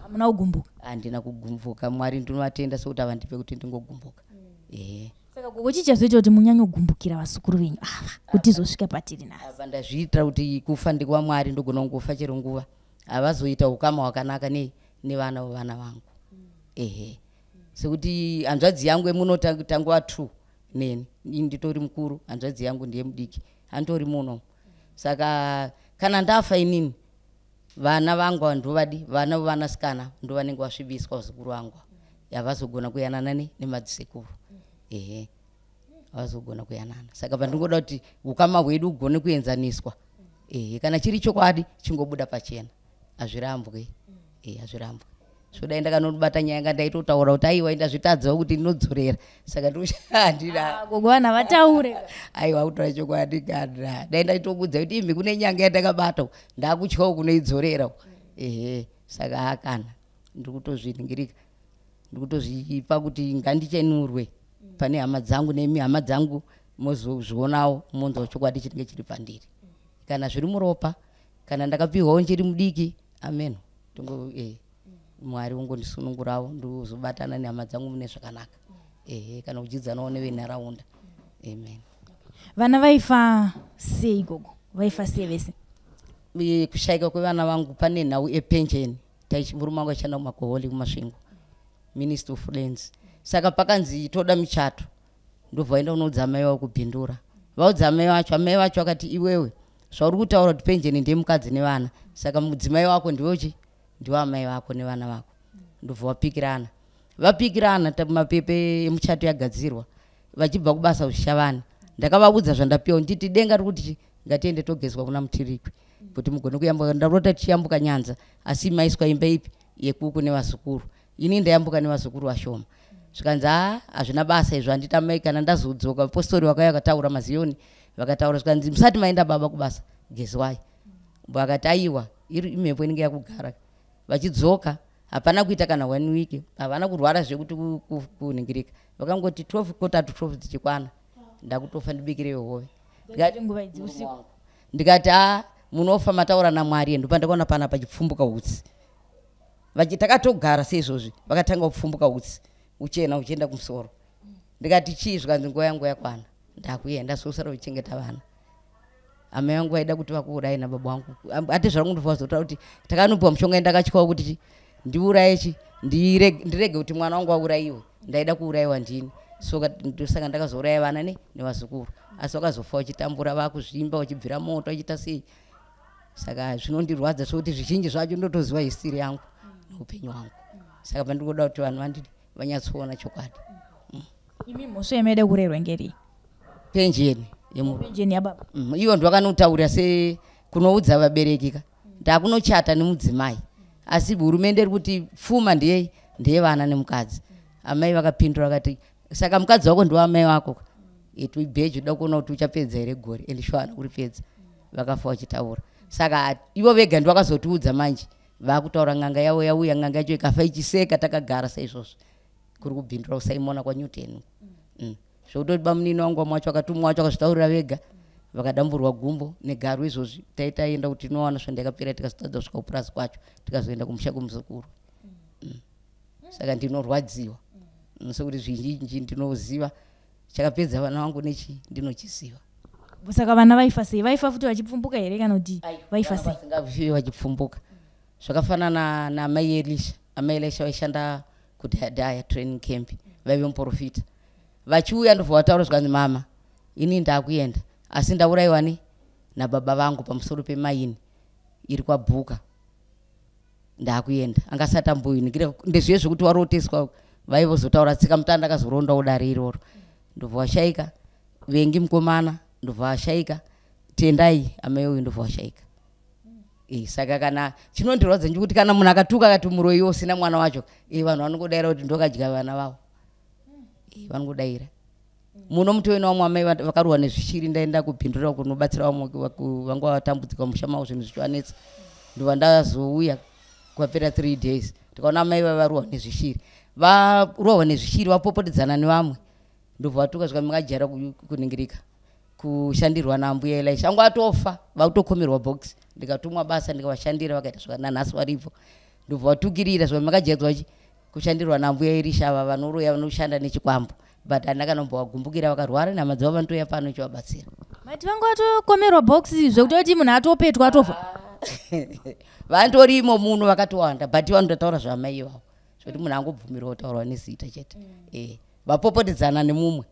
hamuna kugumbuka handina kugumbuka Mwari ndinovatenda sekuti avandipe kuti ndingogumbuka saka gogo chichazoita kuti munyanyogumbukira vasukuru venyu ava kuti izosvika patiri nhasi ndazviitira kuti kufa ndikwa Mwari ndogona kungofa chero nguva havazoita ukama hwakanaka nevana vevana vangu sekuti hanzvadzi yangu emunotangwa 2 neni nditori mukuru hanzvadzi yangu ndiye mudiki handori muno saka kana ndafa inini vana vangu ndovadi vana vevanasikana ndo vanenge vasvibiswa vazukuru vangu havazogona kuyanana nemadzisekuru havazogona kuyanana saka pandingoda kuti ukama hwedu hugone kuenzaniswa kana chiri chokwadi chingobuda pachena hazvirambwe hazvirambwe svodai ndakanobata nyaya yanga ndaitotaura kuti aiwa ndazvitadzawo kuti ndinodzorera saka ndoshandira gogo vana vataure aiwa kutaura chokwadi kana dai ndaitokudza kuti imi kune nyanga yandakabata ndakutyawo kunoidzorera saka akana ndikutozviningirika ndikutozvipa kuti ngandichenurwe pane hama dzangu nemi hama dzangu mozozvionawo monzwa chokwadi chinenge chiri pandiri kana zviri muropa kana ndakapiwawo njiri mudiki amen Mwari ungondisunungurawo ndozobatana nehama dzangu mune zvakanaka kana kuchidzanawo nevenharaunda amen vana vaifa sei gogo vaifa sei vese kushayika kwevana vangu pane nhau epensheni murume wangu achanda kumakoholi kumasvingo minister of lands saka pakanzi toda michato ndobvaenda unoudza amai wavo kubhindura vaudza amai vacho akati iwewe zvauri kutaura kuti pensheni ndiye mukadzi nevana saka mudzimai wako ndiwochi ndiwo amai vako nevana vako ndobva vapikirana mapepe emuchato yagadzirwa vachibva kubasa ushavani ndakavaudza zvandapiwa nditi denga rikuti ngatiende togezwa kuna mutirikwi kuti mugone kuyambuka ndarota tichiyambuka nyanza asi maiswa imba ipi yekuku nevazukuru ini ndayambuka nevazukuru vashoma zvikanzi hazvina basa izvo handita mai kana ndazodzoka apostori vakauya vakataura maziyoni vakataura zvikanzi musati maenda baba kubasa gezwai vakati aiwa iri imhepo inenge yakugara vachidzoka hapana kuita kana 1 week havana kurwara zvekuti kuningirika vakangoti 12 dzichikwana ndakutofa ndibikire hove ndikati munofa mataura naMwari ndopandakaona pana pachipfumbuka utsi takatogara seizvozvi vakatanga kupfumbuka utsi uchena uchienda kumusoro. Ndikati chii zvikanzi nguva yangu yakwana ndakuya ndazosara kuchengeta vana. Amai vangu vaida kuti vakuurayi nababa vangu ati zvangu ndinozotaura kuti takanopiwa mushonga ndakatyawo kuti ndiuraye ndirege kuti mwana wangu aurayiwe, ndaida kuurayiwa ndini. Saka ndakazouraya vana nevazukuru, asi vakazofa vachitambura vakuzvimba vachibvira moto vachiita sei. Saka zvinondirwadza zvokuti zvizhinji zvacho ndotoziva histori yangu neupenyu hwangu. Saka pandinoda kuti vanhu vanyatsoona chokwadi. Imi mhosva yamaida kurerwa ngeri penjeni penjeni yababa ivo ndovakanotaurira sekunoudza vaberekika ndakunochata nemudzimai, asi hurumende iri kuti pfuma ndeyevana nemukadzi. Amai vakapindura vakati saka mukadzi wako ndiwo amai vako, tuibheji uda kuona kuti uchapedza here gore, ende shwana kuripedza. Vakafa vachitaura. Saka ivo vega ndovakazotiudza manje vakutaura ng'anga yavo yauya, ng'anga yacho ikafa ichiseka takagara saizvozvo kuri kubhindura usaimona kwaNewton. Zvokutoti bamunini wangu wamwacho akatumwa wacho akazvitaurira vega vakadamburwa gumbo negaro izvozvi taitaenda kuti tinowana zvandakapera tikazotadza kusvika kupurazi kwacho tikazoenda kumusha kumuzukuru. Saka ndinorwadziwa sekuti zvizhinji ndinoziva chakapedza vana vangu nechi ndinochiziva. Saka vana vaifa sei? Vaifa futi vachipfumbuka here kana kuti vaifa sei? Vasingafi vachipfumbuka. Zvakafanana naamai Elisha. Amai Elisha vaishanda kudhaya training camp, vaive muprofita. Vachiuya ndobva vataura zvikanzi mama ini ndakuenda asi ndaurayiwa nababa vangu pamusoro pemaini iri kwabhuka ndakuenda. Angasati amboinikira ndezviye zvokuti waroteswa vaivozotaura tsika mutanda akazoronda udare iroro. Ndobva washaika vengi mukomana, ndobva washaika tendai amai uyu, ndobva washaika. Saka kana chinondirwadza ndikuti kana munhu akatuka akati muroyi usina mwana wacho, vanhu vanongodaira kuti ndokadya vana vavo. Vanongodaira. Muno mutoina vamwe amai vakarohwa nezvishiri, ndaenda kubhindura kunobatsira vamwe vanga vatambudzika musha mavo zvinhu zvichivanetsa. Ndobva ndazouya kwapera 3 days tikaona amai varohwa nezvishiri. Varohwa nezvishiri vapopotedzana nevamwe. Ndobva vatuka zvika mungajara kuningirika kushandirwa nambuya Elisha. Angu atofa vakutokomerwa box. Ndikatumwa basa ndikavashandira vakaita zvaka nanhasi varipo. Ndobva vatukirira zvika mungajedzwa kushandirwa nambuya Elisha ava vanoroya vanoshanda nechikwambo. But handakanombovagumbukia vakarwara namadzavo vanotouya pano ichivabatsira. Mati vangu vatokomerwa box zvekutoti munhu atopetwa atofa. Vantorimo muno vakatowanda but vanotataura zvamai ivavo zvekuti munhu angobvumirwa kutaurwa nezita chete. Vapopotedzana nemumwe.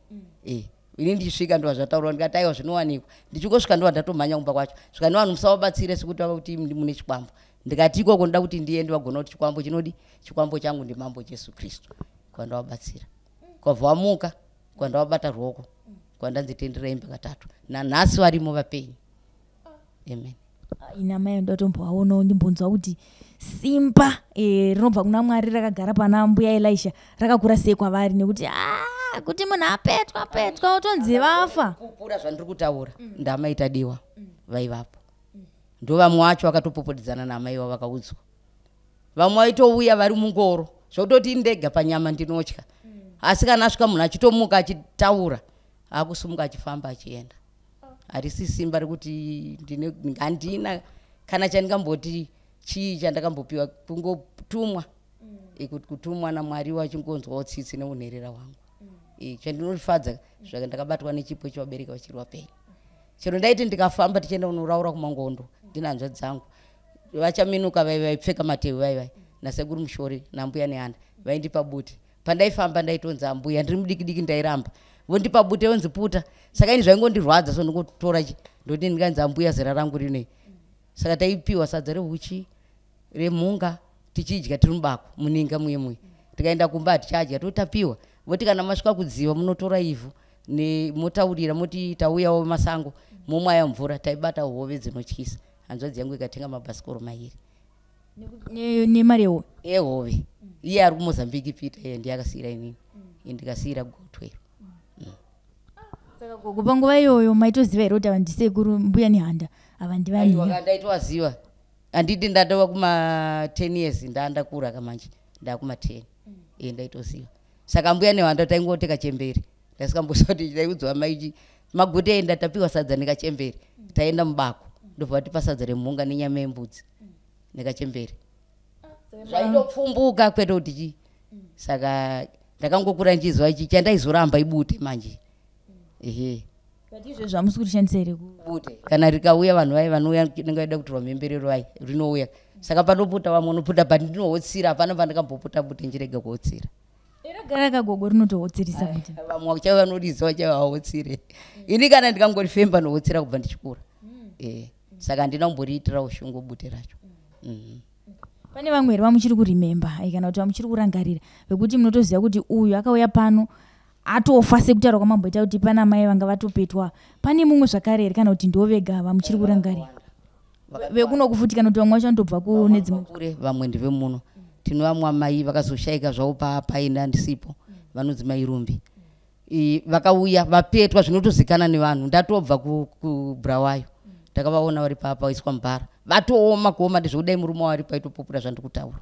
Ini ndisvika ndova zvataurwa ndikati aiwa zvinowanikwa. Ndichingosvika ndova ndatomhanya kumba kwacho. Svika nevanhu musavabatsire sekuti vakuti mune chikwambo. Ndikati ikoko ndoda kuti ndiende vagona kuti chikwambo chinodi chikwambo changu ndimambo Jesu Kristu. Kwandavabatsira. Kwabva vamuka kwandavabata ruoko kwandanzitenderera imba katatu. Nanhasi varimo vapenyu. Amen. Ina mai ndotomboaonawo ndimbonzwa kuti simba rinobva kuna Mwari rakagara pana mbuya Elisha rakakura sei kwavari nekuti kuti munhu apetwa utonzi vafa. Kupura zvandiri kutaura ndamaita diwa vaivapo. Ndo vamwe vacho vakatopopotedzana namai vavo vakaudzwa. Vamwe vaitouya vari mungoro zvokutoti ndega panyama ndinotya. Asi kana asvika munhu achitomuka achitaura akusumuka achifamba achienda. Harisi simba rekuti handina kana chandingamboti chii chandakambopiwa kungotumwa. Kuti kutumwa naMwari wachingonzwawo tsitsi neunherera hwangu. Chandinofadza zvaka ndakabatwa nechipo chevabereki vachiri vapenyu. Chero ndaiti ndikafamba tichienda kunoraura kumangondo ndinanzva dzangu vachaminuka vaipfeka matehwe vaivai nasekuru Mushore nambuya nehanda vaindipa bute. Pandaifamba ndaitonzi ambuya ndiri mudikidiki ndairamba vondipa bute vonzi puta. Saka ini zvaingondirwadza so ndingotora ndoti ndinganzi ambuya zera rangu rinei. Saka taipiwa sadza rehuchi remhunga tichidya tiri mubako muninga muye tikaenda kumba tichadya totapiwa. Voti kana masvika kudziva munotora ivhu motaurira moti tauyawo masango momwaya mvura taibata hove dzinotyisa. Hanzvadzi yangu ikatenga mabhasikoro mairi nemari ehove. Iye ari kuMozambique Peter ndiyakasiyira inini ndikasiyira go12. Saka kupanguva iyoyo maitoziva here kuti ava ndisekuru mbuya nehanda ava ndivaniga? Ndaitovaziva. Handiti ndatova kuma10 years ndandakura kamanje ndakuma10. Ndaitoziva. Saka mbuya nehanda taingoteka chemberi. Ndasikambozwa kuti ndaiudzwa mai magute ndatapiwa sadza nekachemberi. Taenda mubako ndobva vatipa sadza remhunga nenyama yembudzi nekachemberi. zvaitopfumbuka kwete kuti chi saka ndakangokura nchizwa ichi chandaizoramba ibute manje ehe But izvo zvamusi kurishandisa here bute kana rikauya vanhu vai vanouya ndingaida kutorwa mhemberero vai rinouya saka panoputa vamwe unoputa but ndinohotsira hapana pandakamboputa bute njirege kuhotsira ragara kagogo rinotohotsirisa kuti vamwe chaiva vanoriziva chaiva vahotsire ini kana ndikangorifemba nohotsira kubva ndichikura saka handina kumboriitira ushungu bute racho pane vamwe here vamuchiri kurimemba kana kuti vamuchiri kurangarira vekuti munotoziva kuti uyu akauya pano atofa sekutaura kwamamboita kuti pana mai vanga vatopetwa pane mumwe zvakare here kana kuti ndovega vamuchiri kurangarira vekunoku futi kana kuti vamwe vacho vanotobva kune dzimwe kure vamwe ndive muno tino vamwe amai vakazoshayika zvavo paina ndisipo vanonzi mairumbi vakauya vapetwa zvinotozikana nevanhu ndatobva kuburawayo ndakavaona vari papa vaiswa mubhara vatooma kuoma ndezvekudai murume wari paitopupura zvandikutaura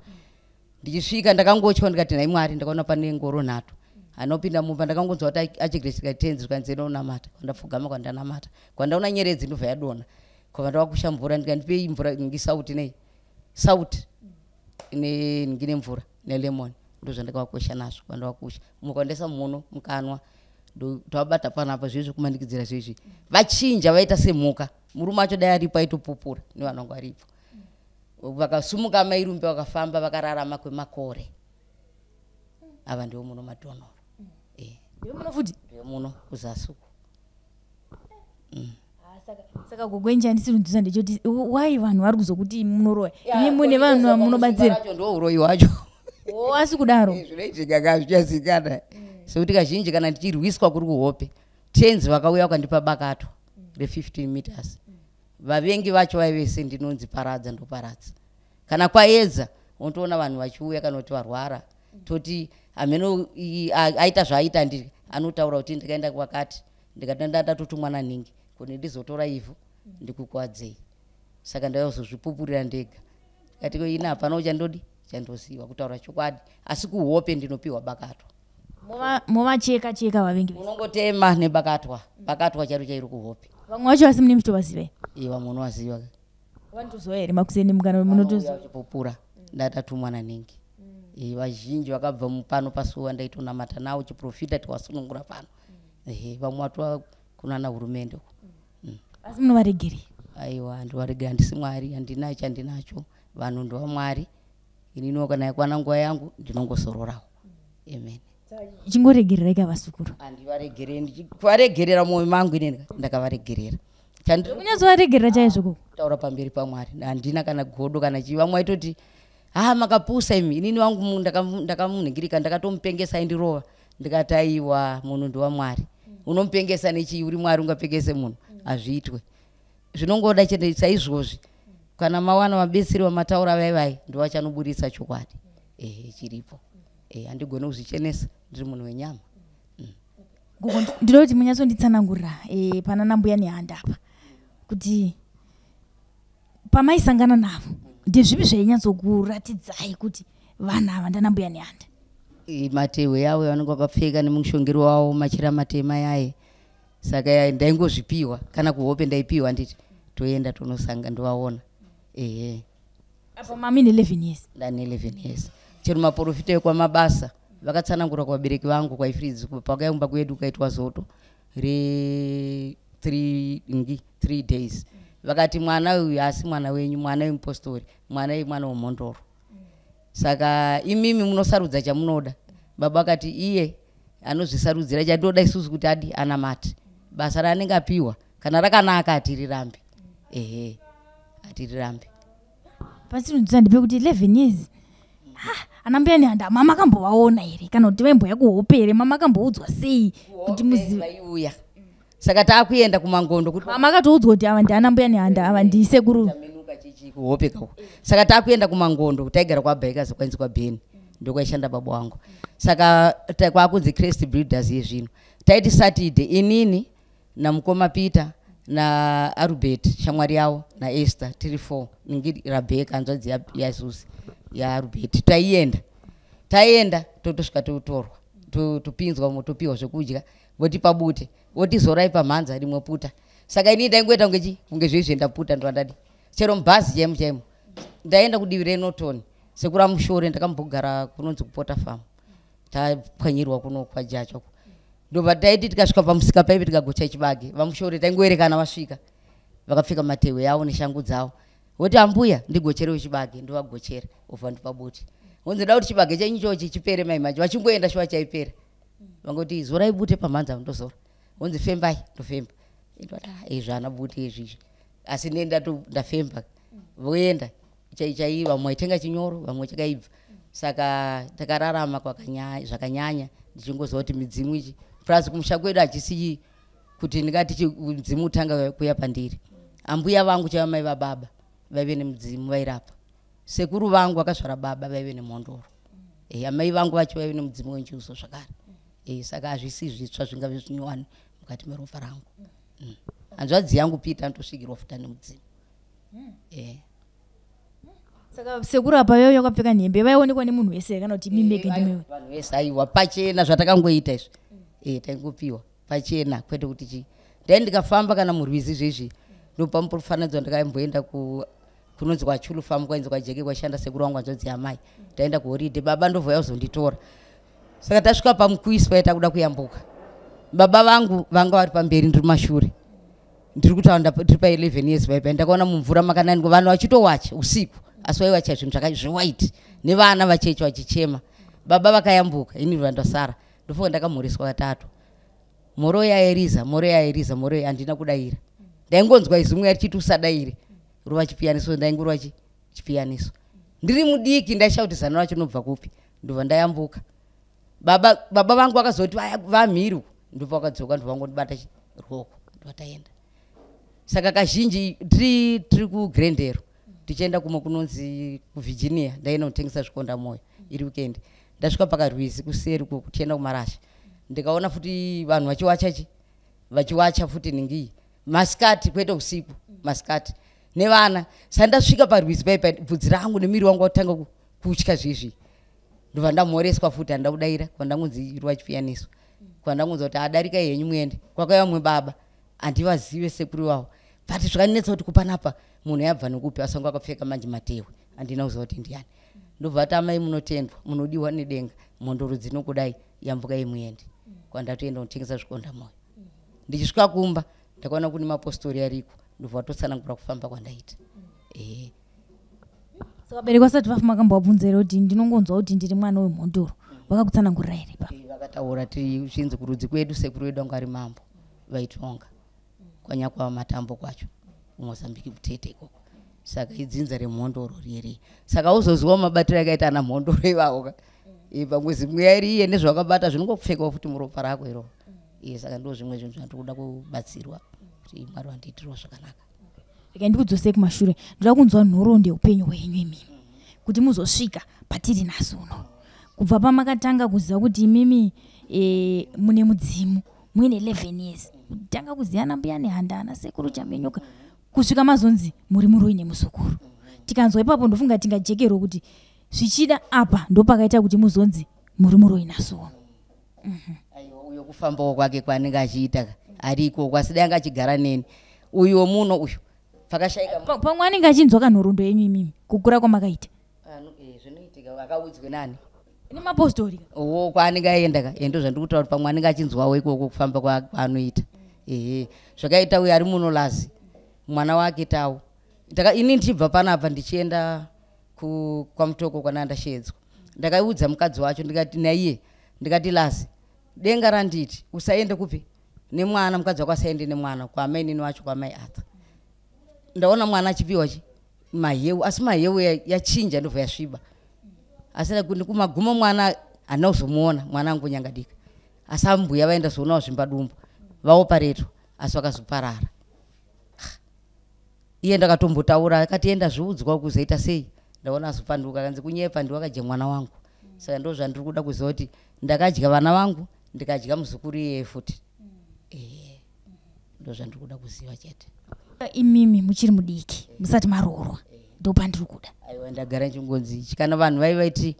ndichisvika ndakangotya ndikati nhai Mwari ndakaona pane ngoro nhatu anopinda mumba ndakangonzwa kuti achigresika tenzi zvikanzenda unamata kwandapfugama kwandanamata kwandaona nyeredzi ndobva yadona kwava ndavakusha mvura ndikandipei mvura ngisauti nei sauti ngine mvura nelemoni ndozvandakavakwesha nazvo kwandavakusha mukandaisa muno mukanwa ndovabata panapa zvezvi kumanikidzira zvezvi vachinja vaita semhuka murume wacho dai aripo aitopupura nevanongo aripo vakasumuka mairumbi vakafamba vakararama kwemakore ava ndiwo muno matonoro muno futi muno kuzasuku saka gogwenji handisirunzisa ndechoti wai vanhu vari kuzokuti munoroya imi mune vanhu vamunobatsira acho ndo uroyi wacho asi kudaro zvinoitika zvichazikana sekuti kazhinji kana ndichirwiswa kuri kuhope tenzi vakauya vakandipa bakato re15 meters vavengi vacho vaivese ndinonzi paradza ndoparadza kana kwaedza unotoona vanhu vachiuya kana kuti varwara toti ameno aita zvaaita ndiri anotaura kuti ndikaenda kwakati ndikatandatotumwa mwana ningi kuti ndizotora ivhu ndikukwadzei saka ndaizozvipupurira ndega katiko ina hapana uchandodi chandoziva kutaura chokwadi asi kuhope ndinopiwa bakatwa movacheka cheka vavengi unongotema nebakatwa bakatwa charo chairi kuhope vamwe vacho asi mune muchitovaziva vamwe unovaziva vanotoziva here makuseni mukana munotoziva ndatatumwa naningi vazhinji vakabva pano pasuwa ndaitonamata nawo chiprofita tiwasunungura pano vamwe watova kunana hurumende asi munovaregerera aiwa handivaregera handisi Mwari handina chandinacho vanhu ndovamwari ininiwo kana yakwana nguva yangu ndinongosororawo amen ichingoregerera ikavasukuru handivaregereri ndichivaregerera mwoyo mangu inini ndakavaregerera kunyazovaregerera chaizvo koko taura pamberi paMwari handina kana godo kana chii vamwe vaitoti makapusa imi inini wangu ndakamunhingirika ndakatomupengesa indirova ndikati aiwa munhu ndiwaMwari unomupengesa nechii uri Mwari ungapengese munhu hazviitwe zvinongoda chete saizvozvi kana mawana mabetseri vamataura vaivai ndovachanoburitsa chokwadi chiripo handigone kuzvichenesa ndiri munhu wenyama ndinoda kuti munyatsonditsanangurira pana nambuya nehanda apa kuti pamaisangana navo ndezvipi zvainyatsokuratidzai kuti vanhu ava ndanambuya nehanda matehwe yavo vanenge vakapfeka nemushongero wavo machira matema yaye saka ndaingozvipiwa kana kuhope ndaipiwa nditi toenda tonosanga ndovaona apa mami ne11 years ndane 11 years chero maprofita ekwamabasa vakatsanangura kuvabereki vangu kwaifridzi pakaumba kwedu kaitwa zoto re 3 days vakati mwana uyu hasi mwana wenyu mwana wemupostori mwana wemhondoro saka imimi munosarudza chamunoda baba akati iye anozvisarudzira chandoda isusu kuti adi anamati basa raanenge apiwa kana rakanaka atirirambe atirirambe pasirunzisa ndipe kuti 11 years anambuya nehanda mama akambovaona here kana kuti vaimboya kuhope here mama akamboudzwa sei kuti muzivaiuya saka taakuenda kumangondo kuti mama akatoudzwa kuti ava ndianambuya nehanda ava ndisekuru kuhope kako saka taakuenda kumangondo taigara kwabhaikazi kwanzi kwabheni ndokwaishanda baba wangu saka kwakunzi Christ Breeders yezvino taiti Saturday inini namukoma Peter na Arubert shamwari yavo naEsther tiri 4 ningi Rebecca hanzvadzi yaZusi yaRubert taienda totosvika totorwa topinzwa motopiwa zvekudya votipa bute votizorai pamhanza rimwe puta saka inini ndaingoita kunge zvezvi ndaputa ndovandadi chero mubhazi chaimo ndaenda kudivi reNorton sekura Mushore ndakambogara kunonzi kupota farm tapwanyirwa kuno kwa jacho ndobva taiti tikasvika pamusika paive tikagocha chibage vaMushore taingoerekana vasvika vakapfeka matewe yavo neshangu dzavo woti ambuya ndigocherewo chibage ndovagochera obva ndipaboti wonzoda kuti chibage chenyu chochi chipere mai macho vachingoenda shuwa chaipera vangoti zorai bute pamhanza ndozora wonzi fembai ndofemba indoti zvana bute izvizvi asi ndafemba voenda chai vamwe vaitenga chinyoro vamwe chakaibva saka takararama zvakanyanya ndichingozwa kuti midzimu ichi plus kumusha kwedu hachisi kuti ndingati mudzimu utanga kuya pandiri ambuya vangu chaiva mai vababa vaive nemudzimu vairapa sekuru vangu vakazvara baba vaive nemhondoro amai vangu vacho vaive nemudzimu wenjuso zvakare saka hazvisi zvitsva zvingave zvinyowani mukati meropa rangu hanzvadzi yangu Peter ndosvikirwa futa nemudzimu saka sekuru apa yoyo yakapfeka nhembe vaionekwa nemunhu wese kana kuti mimeke ndimewe vanhu vese aiwa pachena zvatakangoita izvi taingopiwa pachena kwete kuti chii ndai ndikafamba kana murwizi zvezvi ndopamufananidzo ndakaimboenda kunonzi kwaChulu Farm kwainzi kwajeke kwashanda sekuru wangu anzodzi amai taenda kuhoride baba ndobva yazonditora saka tasvika pamukuiswa yatakuda kuyambuka baba vangu vanga vari pamberi ndiri mashure ndiri kutaura tiri pa11 years baipai ndakaona mumvura makananikwa vanhu vachitowacha usiku asi vaiwacha zvinhu zvewaiti nevana vacheche vachichema baba vakayambuka ini vandasara ndofoka ndakamhoreswa katatu mhoro yairiza handina kudaira ndaingonzwa izimwe richiti usadaire rova chipiyaniso ndaingorova chipiyaniso ndiri mudiki ndaishauti zano racho nobva kupi ndobva ndayambuka baba vangu vakazoti vamhiru ndobva vakadzoka ndobva vangondibata ruoko ndobva saka kazhinji tiri kuGrendero tichienda kumwe kunonzi kuVirginia ndaenda kutengesa zvikonda moyo iri weekend ndasvika pakarwizi kuseri tichienda kuMarasha ndikaona futi vanhu vachiwacha futi ningi masikati kwete usiku masikati nevana sandasvika parwizi paipa bvudzi rangu nemiri wangu watanga kutya zvezvi ndobva ndamhoreswa futi handida kudaira kwandangunzi irwa chipiyaniso kwandangunza kuti adarika henyu muende kwakauya mumwe baba handivazive sekuru wavo bati zvakanetsa kuti kupanapa munhu yabva nekupi asanga akapfeka manje matewe handina kuziva kuti ndiani ndobva ati amai munotendwa munodiwa nedenga mhondoro dzinokudai yambukai muende kwandatoenda kutengesa zvikonda moyo ndichisvika kumba ndakaona kune mapostori ariko ndobva watotsanangura kufamba kwandaita saka vabereki vasati vafa makambovabvunzira kuti ndinongonzwa kuti ndiri mwana wemhondoro vakakutsanangurira here papa vakataura tiri zvinzi kurudzi kwedu sekuru wedu anga ari mambo vaitonga kwanyakwa matambo kwacho Mozambique kutete ikoko saka idzinza remhondoro riri saka uzoziva mabatiro akaita ana mhondoro ivavo pamwe zimwe yairiye nezvakabata zvinongopfekawo futi muropa rako iro saka ndo zvimwe zvinhu zvandiri kuda kubatsirwa kuti Mwari wandiitirawo zvakanaka rega ndikudzosei kumashure ndoda kunzwa nhoroondo yeupenyu hwenyu imimi kuti muzosvika patiri nhasi uno kubva pamakatanga kuziva kuti imimi mune mudzimu muine 11 years tanga kuziyana mbuya nehandana sekuru chamenyoka kusvika mazonzi muri muroine muzukuru tikanzwa ipapo ndofunga tingajekerwa kuti zvichida apa ndopakaita kuti muzonzi muri muroina suo aiwa uyo kufambawo kwake kwaanenge achiita ariko kwasidai anga achigara neni uyo muno uyu pakashaika pamwe anenge achinzwa kanhoroondo yenyu imimi kukura kwamakaita zvinoitika akaudzwe nani nemapostori kwaanenge aenda endo zvandiri kutaura kuti pamwe anenge achinzwawo ikoko kufamba kwaanoita zvakaita uyo ari muno Lazi mwana wake Tau ini ndichibva panapa ndichienda kwaMutoko kwanandashedzwa ndakaudza mukadzi wacho ndikati naiye ndikati Lazi denga randiti usaende kupi nemwana mukadzi wako asaende nemwana kwamai nini wacho kwamai Arthur ndaona mwana achipiwa maheu asi maheu yachinja ndobva yasviba asi kumaguma mwana handina kuzomuona mwana angu nyangadika asi ambuya vaenda zoonawo zvimbadumbu vaopareto asi vakazoparara iye ndakatombotaura akatienda zviudzwa kuzoita sei ndaona azopanduka kanzi kunyepa ndiwakadya mwana wangu saka ndo zvandiri kuda kuziva kuti ndakadya vana vangu ndikadya muzukuru iyeye futi ndo zvandiri kuda kuziva chete imimi muchiri mudiki musati maroorwa ndopandiri kuda aiwa ndagara chingonzi ichi kana vanhu vaivaiti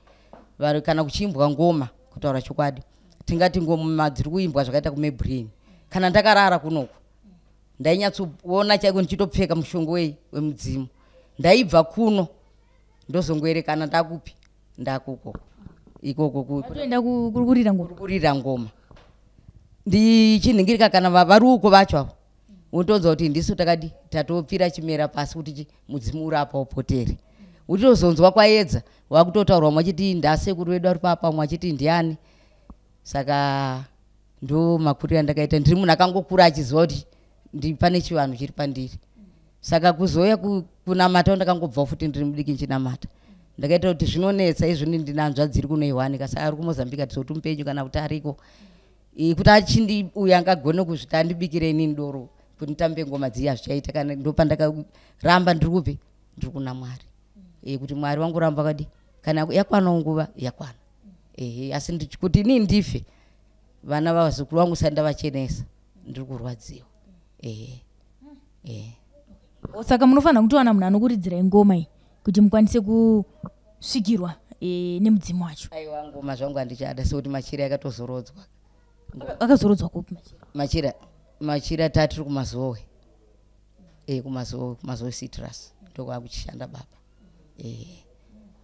kana kuchiimbwa ngoma kutaura chokwadi tingati ngoma dziri kuimbwa zvakaita kuMebrini kana ndakarara kunoko ndainyatsoona chaiko ndichitopfeka mushongo wemudzimu ndaibva kuno ndozongoerekana ndakupi ndakuko ikoko atoenda kurira ngoma kurira ngoma ndichiningirika kana vari uko vacho avo unotonzwa kuti ndisu takadi tatopfira chimera pasi kuti mudzimu uri apa upotere utitozonzwa kwaedza wakutotaurwa mwachiti ndasekuru wedu ari papa mwachiti ndiani saka ndo makuriro andakaita ndiri munhu akangokura achiziva kuti pane chivanhu chiri pandiri saka kuzoya kunamata ndakangobva futi ndiri mudiki nchinamata ndakaita kuti zvinonetsa izvoni ndinanzva dziri kuno iwanika saka ari kumozambika tizoti mupenyu kana kuti ariko kuti achindi uyo angagone kuzvita andibikire inini doro kuti nditambe ngoma dziya zvichaita kana ndopandakarambe ndiri kupi ndiri kuna Mwari kuti Mwari wangoramba kadi kana yakwana nguva yakwana asi kuti inini ndife vana vavazukuru vangu sandavachenesa ndiri kurwadziwa saka munofanira kutowana munhu anokuridzirai ngoma iyi kuti mukwanise kusvikirwa nemudzimu wacho. Aiwa ngoma zvangu handichada sekuti Machira yakatozorodzwa. Akazorodzwa kupi Machira tatiri kumazowe kumazowe citrus ndokwakuchishanda baba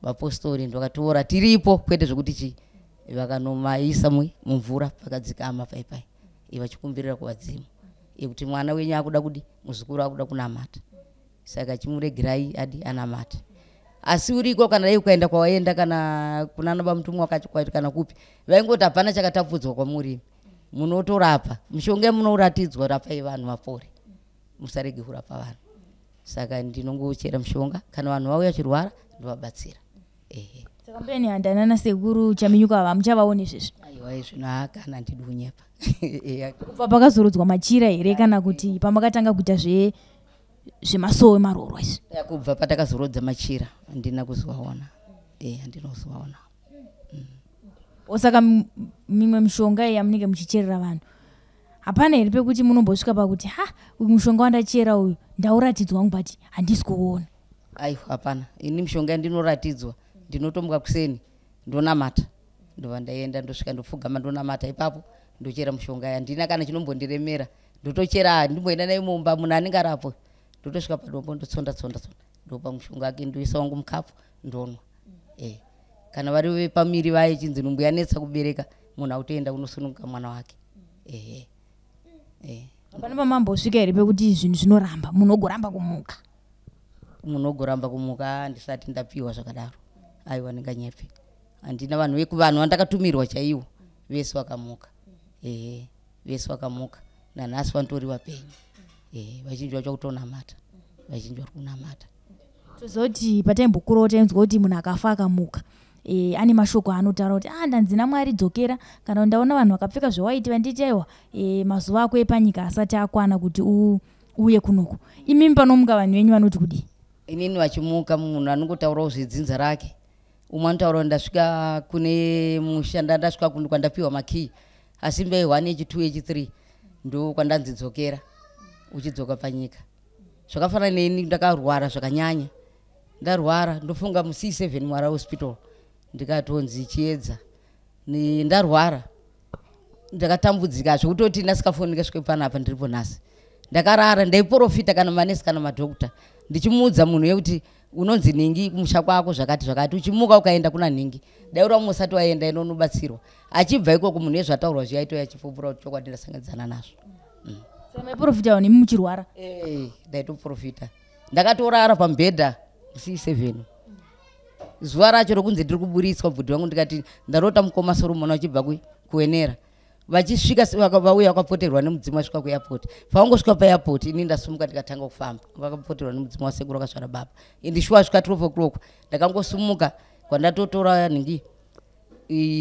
vapostori ndokatoora tiripo kwete zvokuti vakanomaisa mumvura pakadzikama paipai vachikumbirira kuvadzimu kuti mwana wenyu akuda kudi muzukuru akuda kunamata saka chimuregerai adi anamata asi uriko kana dai ukaenda kwawaenda kana kunana bamutumwa wakachikwati kana kupi vaingoti hapana chakatapudzwa kwamuri munotorapa mishonga munoratidzwa rapai vanhu mapore musarege kurapa vanhu saka ndinongochera mishonga kana vanhu vauya chirwara ndovabatsira saka mbeni handanana sekuru chaminyuka vamuchavaone izvezvi aiwa izvino kana ndidunyepa kubva pakazorodzwa Machira here kana kuti pamakatanga kuita zvemasowe marorwa izvi kubva patakazorodza Machira handina kuzovaona handinozovaona saka mimwe mishonga yamunenge muchicherera vanhu hapana here pekuti munombosvika pakuti uyu mushonga wandachera uyu ndauratidzwa wangu bati handisi kuona aiwa hapana ini mishonga yandinoratidzwa ndinotomuka kuseni ndonamata ndova ndaenda ndosvika ndopfugama ndonamata ipapo ndochera mushonga handina kana chinombondiremera ndotochera ndimboenda naye mumba munhu anenge arapo ndotosvika padombo ndotsonda ndopa mushonga wake ndoisa wangu mukapu ndonwa kana vari vepamiri vaye chinzi numbu yanetsa kubereka munhu autoenda kunosununguka mwana wake hapana pamambosvika here pekuti zvinhu zvinoramba munogoramba kumuka handisati ndapiwa zvakadaro aiwa ndinganyepe handina vanhu vandakatumirwa chaiwo vese vakamuka vese vakamuka nanhasi vantori vapenyu vazhinji vacho kutonamata vazhinji vari kunamata tozoti pataimbokurawo tainzwa kuti munhu akafa akamuka ane mashoko anotaura kuti ndanzina Mwari dzokera kana ndaona vanhu vakapfeka zvewaiti vanditi aiwa mazuva ako epanyika asati akwana kuti uye kunoku imimi panomuka vanhu venyu vanoti kudii inini vachimuka munhu anongotaurawo zvedzinza rake umwe anotaura ndasvika kune mushanda ndasvika kwandapiwa makii asi mbai 1 echi2 echi3 ndo kwandanzidzokera uchidzoka panyika zvakafanana neni ndakarwara zvakanyanya ndarwara ndofunga mu-C7 Mwara hospital ndikatonzi chiedza ndarwara ndakatambudzika zvekutoti ndasikafonini kasvike panapa ndiripo nhasi ndakarara ndaiprofita kana manesi kana madhokta ndichimuudza munhu yekuti unonzi ningi kumusha kwako zvakati uchimuka ukaenda kuna ningi daura musati waenda inonobatsirwa achibva ikoko munhu ezvataurwa zviyaitoya achipupura kuti chokwadi ndasanganidzana nazvo maiprofita nemi muchirwara ndaitoprofita ndakatorara pamubhedha C7 zuva racho rokunzi ndiri kuburitswa bhudhi wangu ndikati ndarota mukoma Soromon wachibva kuenera vachisvika vauya vakapoterwa nemudzimu wasvika kuairport paungosvika paairport ini ndasumuka ndikatanga kufamba vakapoterwa nemudzimu wasekuru akasvara baba ndishuwa svika 12 o'clock ndakangosumuka kwandatotora ningi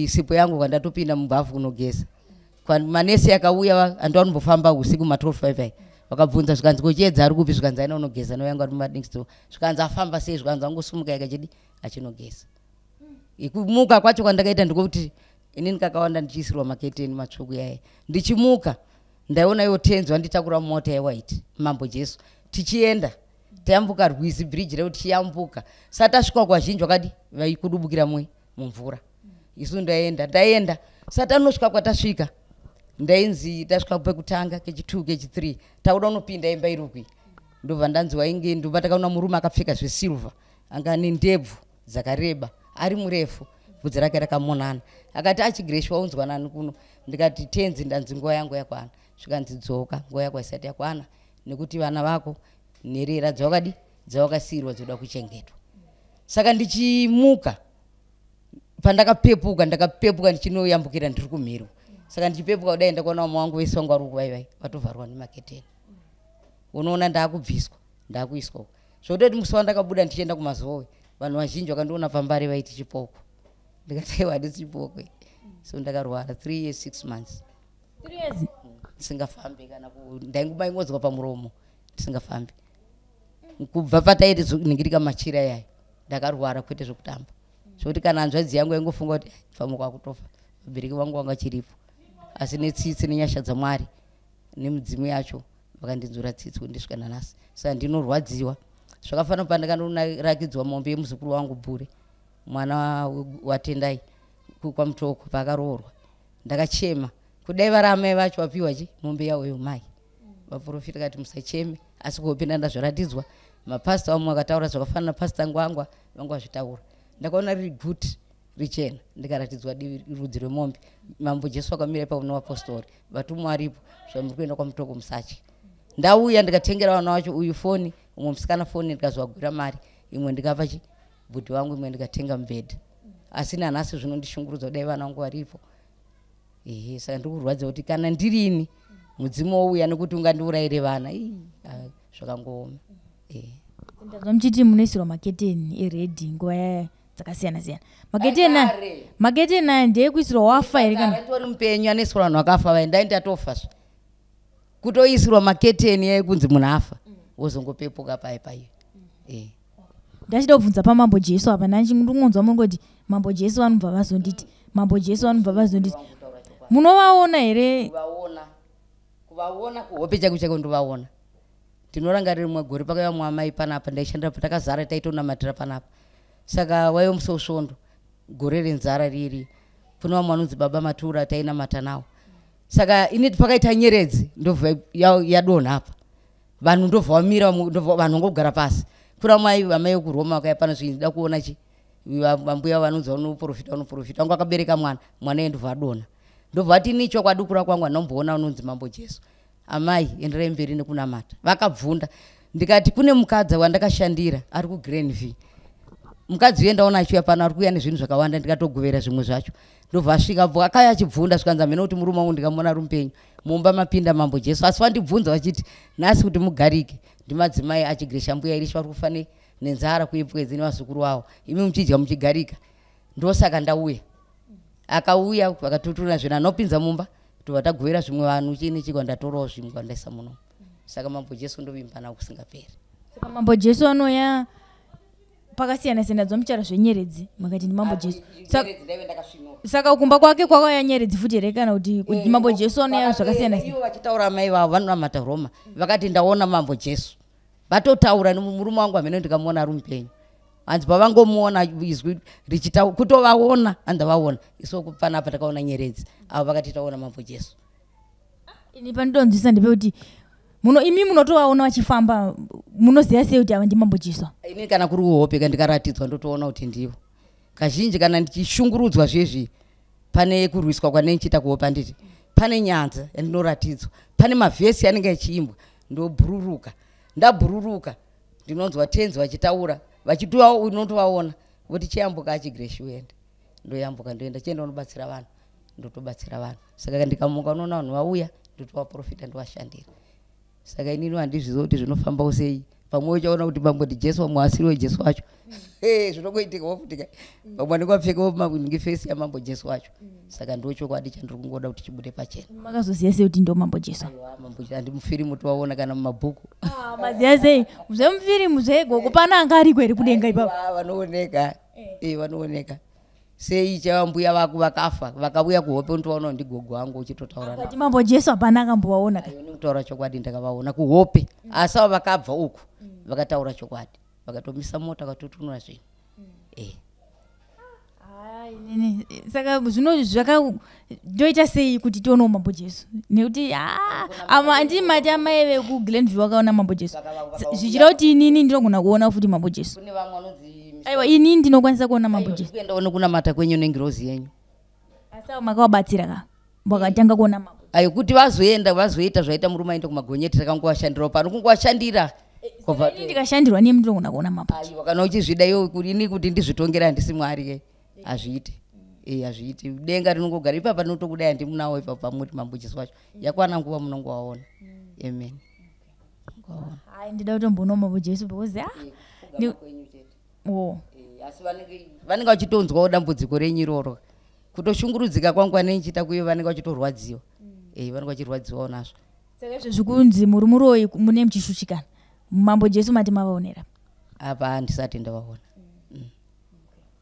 sipo yangu kwandatopinda mubhafu kunogeza manesi akauya ando anombofamba usiku ma12 vakabvunza zvikanzi kochiedza ari kupi zvikanzi aina unogeza noyanga ari mumadingsto zvikanzi afamba sei zvikanzi angosumuka yakachidi achinogeza ikumuka kwacho kwandakaita ndikokuti inini kakawanda ndichiisirwa maketeni matsvuku yaye ndichimuka ndaiona iwo tenzi wanditakura mumota yewaiti mambo Jesu tichienda tayambuka Rwizi bridge rekuti chiyambuka satasvika kwazhinji wakadi vaikudubukira mumvura isu ndaenda satanosvika kwatasvika ndainzi tasvika pekutanga kechi2 kechi3 tauda unopinda imba irukwi ndobva ndanzi wainge ndobva takaona murume akapfeka zvesilva anga nendebvu dzakareba ari murefu bvudzi rake rakamonana akati achiGreshi waunzwa nani kuno ndikati tenzi ndanzi nguva yangu yakwana zvikanzidzoka nguva yako isati yakwana nekuti vana vako nherera dzawakasiyirwa dzoda kuchengetwa saka ndichimuka pandakapepuka ndichinoyambukira ndiri kumhiro saka ndichipepuka kudai ndakaona mama wangu vese vangu vari kuvaivai vatovharwa nemaketeni unoona ndaakubviswa ndaakuiswa zvototi musi wandakabuda ndichienda kumazowe vanhu vazhinji vakandiona pambare vaiti chipoko ndikati aiwa handisi chipoko so ndakarwara 3 years 6 months ndisingafambi kana ndaingobaingodzwa pamuromo ndisingafambi kubva pataiti ningirika machira yayo ndakarwara kwete zvokutamba zvokuti kana hanzvadzi yangu yaingofunga kuti famuka akutofa vabereki vangu vanga chiripo asi netsitsi nenyasha dzaMwari nemudzimu yacho vakandinzura tsitsi kundisvika nanhasi saka ndinorwadziwa zvakafanira pandakanorakidzwa mombe yemuzukuru wangu Bhure mwana watendai kwamutoko paakaroorwa ndakachema kudai vari amai vacho vapiwa mombe yawo yomai vaprofita kati musacheme asi kuhopinda ndazvoratidzwa mapasita vamwe vakataura zvakafanira pasita vangu vazvitaura ndakaona riri guti richena ndikaratidzwa rudzi rwemombe mambo Jesu akamira ipapo nevapostori vatumwa varipo zvamuri kuenda kwamutoko musatye ndauya ndikatengera vana vacho uyu foni umwe musikana foni ndikazovagwira mari imwe ndikapa bhudhi wangu imwe ndikatenga mubhedha asi nanhasi zvinondishungurudza kudai vana vangu varipo saka ndikurwadza kuti kana ndirini mudzimu wouya nekuti ungandiurayire vana zvakangooma ndazva muchiti munoisirwa maketeni eredhi nguva yaya dzakasiyana siyana maketeni aya ndeyekuisirwa wafa here kana tori mupenyu anoisirwa vanhu vakafa vai ndai ndatofazve kutoisirwa maketeni ekunzi munhu afa wozongopepuka paiyo ndachida kubvunza pamambo Jesu apa ndingonzwa mungoti mambo Jesu vanobva vazonditi mambo Jesu vanobva vazonditi munovaona here kuvaona kuhope chako chako ndovaona ndinorangarira rimwe gore pakaiva mwamai panapa ndaishandira patakazara taitonamatira panapa saka waiva musosvondo gore renzara riri kuna vamwe vanonzi baba Matura tainamata nawo saka ineti pakaita nyeredzi ndobva yadonha apa vanhu ndobva vamira vanhu ngogara pasi kuna mai vamai vekuroma vakaya pana zvindida kuona vambuya vanonzi vanoprofita vangu akabereka mwana endobva adonha ndobva ati ini chokwadi kura kwangu handomboona unonzi mambo Jesu amai enderai mberi nekunamata vakabvunda ndikati kune mukadzi wandakashandira ari kuGrenville mukadzi uye ndaona achiuya pano ari kuuya nezvinhu zvakawanda ndikatogovera zvimwe zvacho ndobva asvikapo akauya achibvunda svikanza mhena kuti murume wangu ndikamona ari mupenyu mumba mapinda mambo Jesu asi vandibvunza vachiti nhasi kuti mugarike ndimadzimai achiGreshi mbuya irishi vari kufa nenzara kuipwedzi nevazukuru vavo imi muchidya muchigarika ndosaka ndauya akauya vakatuturira zvinhu anopinza mumba tobva tagovera zvimwe vanhu chini chigwa ndatorawo zvimwe kwandaisa muno saka mambo Jesu ndovimba nawo kusingaperi saka mambo Jesu anoya pakasiyana siyana dzomuchara zvenyeredzi makati ndi mambo Jesu saka kumba kwake kwakauya nyeredzi futi here kana kuti mambo Jesu anoya zvakasiyana ivo vachitaura mai vavo vanonamata Roma vakati ndaona mambo Jesu vatotaura nemurume wangu hamene ndikamuona ari mupenyu hanzi pavangomuona izwi richitaura kutovaona handavaona iso panapa takaona nyeredzi avo vakati taona mambo Jesu ini pandonzwisa ndepekuti imi munotovaona vachifamba munoziva sei kuti ava ndi mambo Jesu ini kana kuri kuhope ndikaratidzwa ndotoona kuti ndivo kazhinji kana ndichishungurudzwa zvezvi pane kurwiswa kwanenchita kuhope handiti pane nyanza yandinoratidzwa pane mavhesi anenge achiimbwa ndobhururuka ndabhururuka ndinonzwa tenzi vachitaura unotovaona voti chiyambuka achiGreshi uende ndoyambuka ndoenda chienda unobatsira vanhu ndotobatsira vanhu saka ndikamuka unoona vanhu vauya ndotovaprofita ndovashandira saka inini handizviziva kuti zvinofambawo sei pamwe uchaona kuti mambo ndiJesu vamwe asiri weJesu wacho zvinogoitika wafutika vamwe vanenge vapfekawo ngefesi yamambo Jesu wacho saka ndochokwadi chandiri kungoda kuti chibude pachena makazoziva sei kuti ndo mambo Jesu handimufirimu tovaona kana mumabhuku maziva sei zvemufirimu zvegoko pana anga ariko here kudenga ipapo vanooneka vanooneka sei chavambuya vako vakafa vakauya kuhope untovaona ndi gogo wangu uchitotaura kuti mambo Jesu hapana akambovaona kutaura chokwadi ndakavaona kuhope asi avo vakabva uku vakataura chokwadi vakatomisa mota vakatotunura zvinhu saka zvino ndoita sei kuti tionewo mambo Jesu nekuti handimati amai vekuGlenville vakaona mambo Jesu zvichida kuti inini ndinogona kuona futi mambo Jesu kune vamwe vanonzi aiwa ini ndinokwanisa kuona mambo Jesu kuenda ona kunamata kwenyu nengirozi yenyu asawo makawabatsira ka wakatanga kuona mambo ayo kuti vazoita zvaita murume aende kumagonyeti takangowashandira pano kungowashandira ini ndikashandirwa niye ndinogona kuona mambo aiwa kana uchizvida iwo ini kuti ndizvitongera handisi mwari hazviiti hazviiti denga rinongogara ipapa notokudai handimunawo ipapo pamuti mambo Jesu wacho yakwana nguva munongowaona amen hai ndida kutomboona mambo Jesu because asi vanenge vachitonzwawo dambudziko renyu iroro kutoshungurudzika kwangu anenchita kuyo vanenge vachitorwadziwa vanenge vachirwadziwawo nazvo saka izvo zvikunzi muri muroyi mune muchishushikana mambo Jesu mati mavaonera apa handisati ndavaona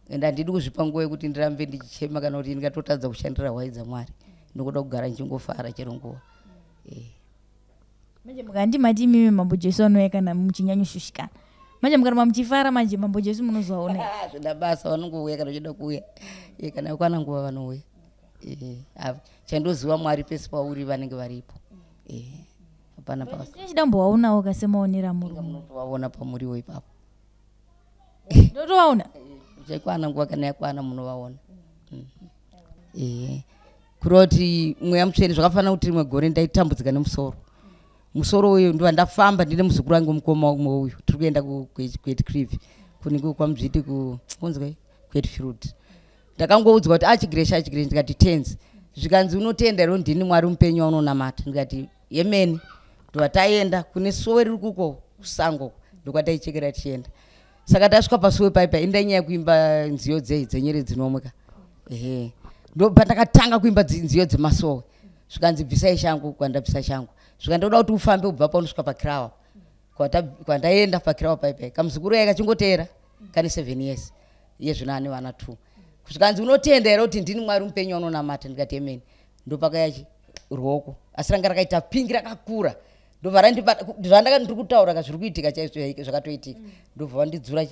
ende handidi kuzvipa nguva yekuti ndirambe ndichichema kana kuti ndingatotadza kushandira hwai dzaMwari ndinoda kugara ndichingofara chero nguva manje mukandimati imimi mambo Jesu anouya kana muchinyanyoshushikana manje mukaramba muchifara manje mambo Jesu munozovaona zvida basa vanongouya kana uchida kuuya kana ukwana nguva vanouya chandoziva Mwari pesi pauri vanenge varipo hapana chidambovaonawo kasemaonera munotovaona pamuriwo ipapo ndotovaona chakwana nguva kana yakwana munovaona kuroti mweya mutsvene zvakafanira kuti rimwe gore ndaitambudzika nemusoro uyu ndiva ndafamba ndine muzukuru wangu mukoma umwe uyu tiri kuenda kuGreat Cliff kunenge kwamuzviti kunzwe Great Field ndakangoudzwa kuti achigresha ndikati tenzi zvikanzi unotenda iro ndini Mwari mupenyu waunonamata ndikati yemeni ndova taenda kune sowe riri kuko kusango ndokwataichekera tichienda saka tasvika pasuwe paipa indanyaya kuimba nziyo dzenyere dzinomweka ndopandakatanga kuimba nziyo dzemasowe zvikanzi bvisai shangu kwandabvisa shangu zvikandoda kuti ufambe ubva paunosvika pakirawa kwandaenda pakirawa paipai kamuzukuru yai kachingoteera kane 7 years iye zvino ane vana 2 zvikanzi unotenda here kuti ndini Mwari mupenyu waunonamata ndikati emeni ndopakayachi ruoko asi ranga rakaita pingi rakakura ndobva zvandaka ndiri kutaura kazviri kuitika chaizvo zvakatoitika ndobva vandidzura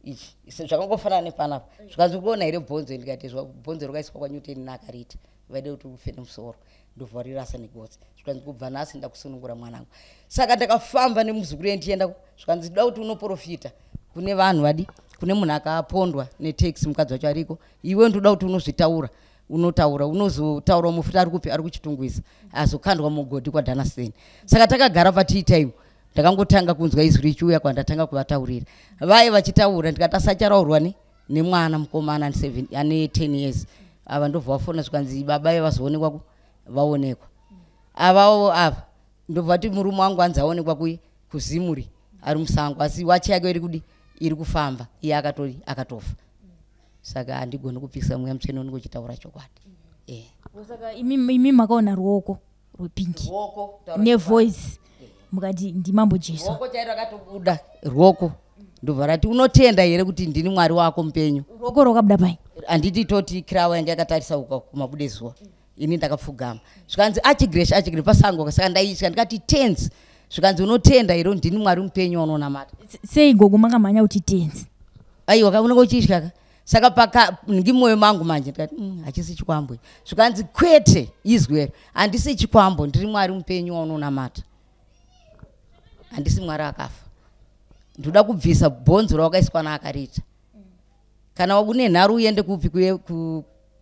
ichi zvakangofanana nepanapa zvikanzi kuona here bhonzo ndikati bhonzo rakaiswa kwanyuteni naakariita vaide kuti ufe nemusoro ndobva varirasa negotsi zvikanzi kubva nhasi ndakusunungura mwanangu saka ndakafamba nemuzukuru endienda zvikanzi da kuti unoprofita kune vanhu vadi kune munhu akapondwa neteksi mukadzi wacho ariko iwe ndoda kuti unozvitaura unozotaura mufuta ari kuchitungwisa azokandwa mugodhi kwaDanaseni saka takagara patii time ndakangotanga kunzwa izwi richiuya kwandatanga kuvataurira vai vachitaura ndikati asacharaurwa nemwana mukomana ane 10 years ava ndobva vafona zvikanzi baba vazoonekwa vaonekwa avawo ava ndobva kuti murume wangu anzi aonekwa kuzimuri ari musango asi wachi yake iri kufamba iye akatofa saka handigoni kupisa mweya mutsvene unenge uchitaura chokwadi saka imi makaona ruoko rwepingi nevoice mukati ndimambo Jesu ruoko chairo akatobuda ruoko ndobva rati unotenda here kuti ndini Mwari wako mupenyu ruoko rwakabuda pai handiti toti kirawa yange yakatarisa uka kumabude zuva ini ndakapfugama zvikanzi achigresha pasango saka ndaitya ndikati tenzi zvikanzi unotenda here ndini Mwari mupenyu waunonamata sei gogo makamhanya kuti tenzi aiwa unenge uchiityaka saka ngimwoyo mangu manje ndikati hachisi chikwambo zvikanzi kwete izwero handisi chikwambo ndiri Mwari mupenyu waunonamata handisi Mwari akafa ndoda kubvisa bhonzo rawakaiswa naakariita kana une nharu uende kupi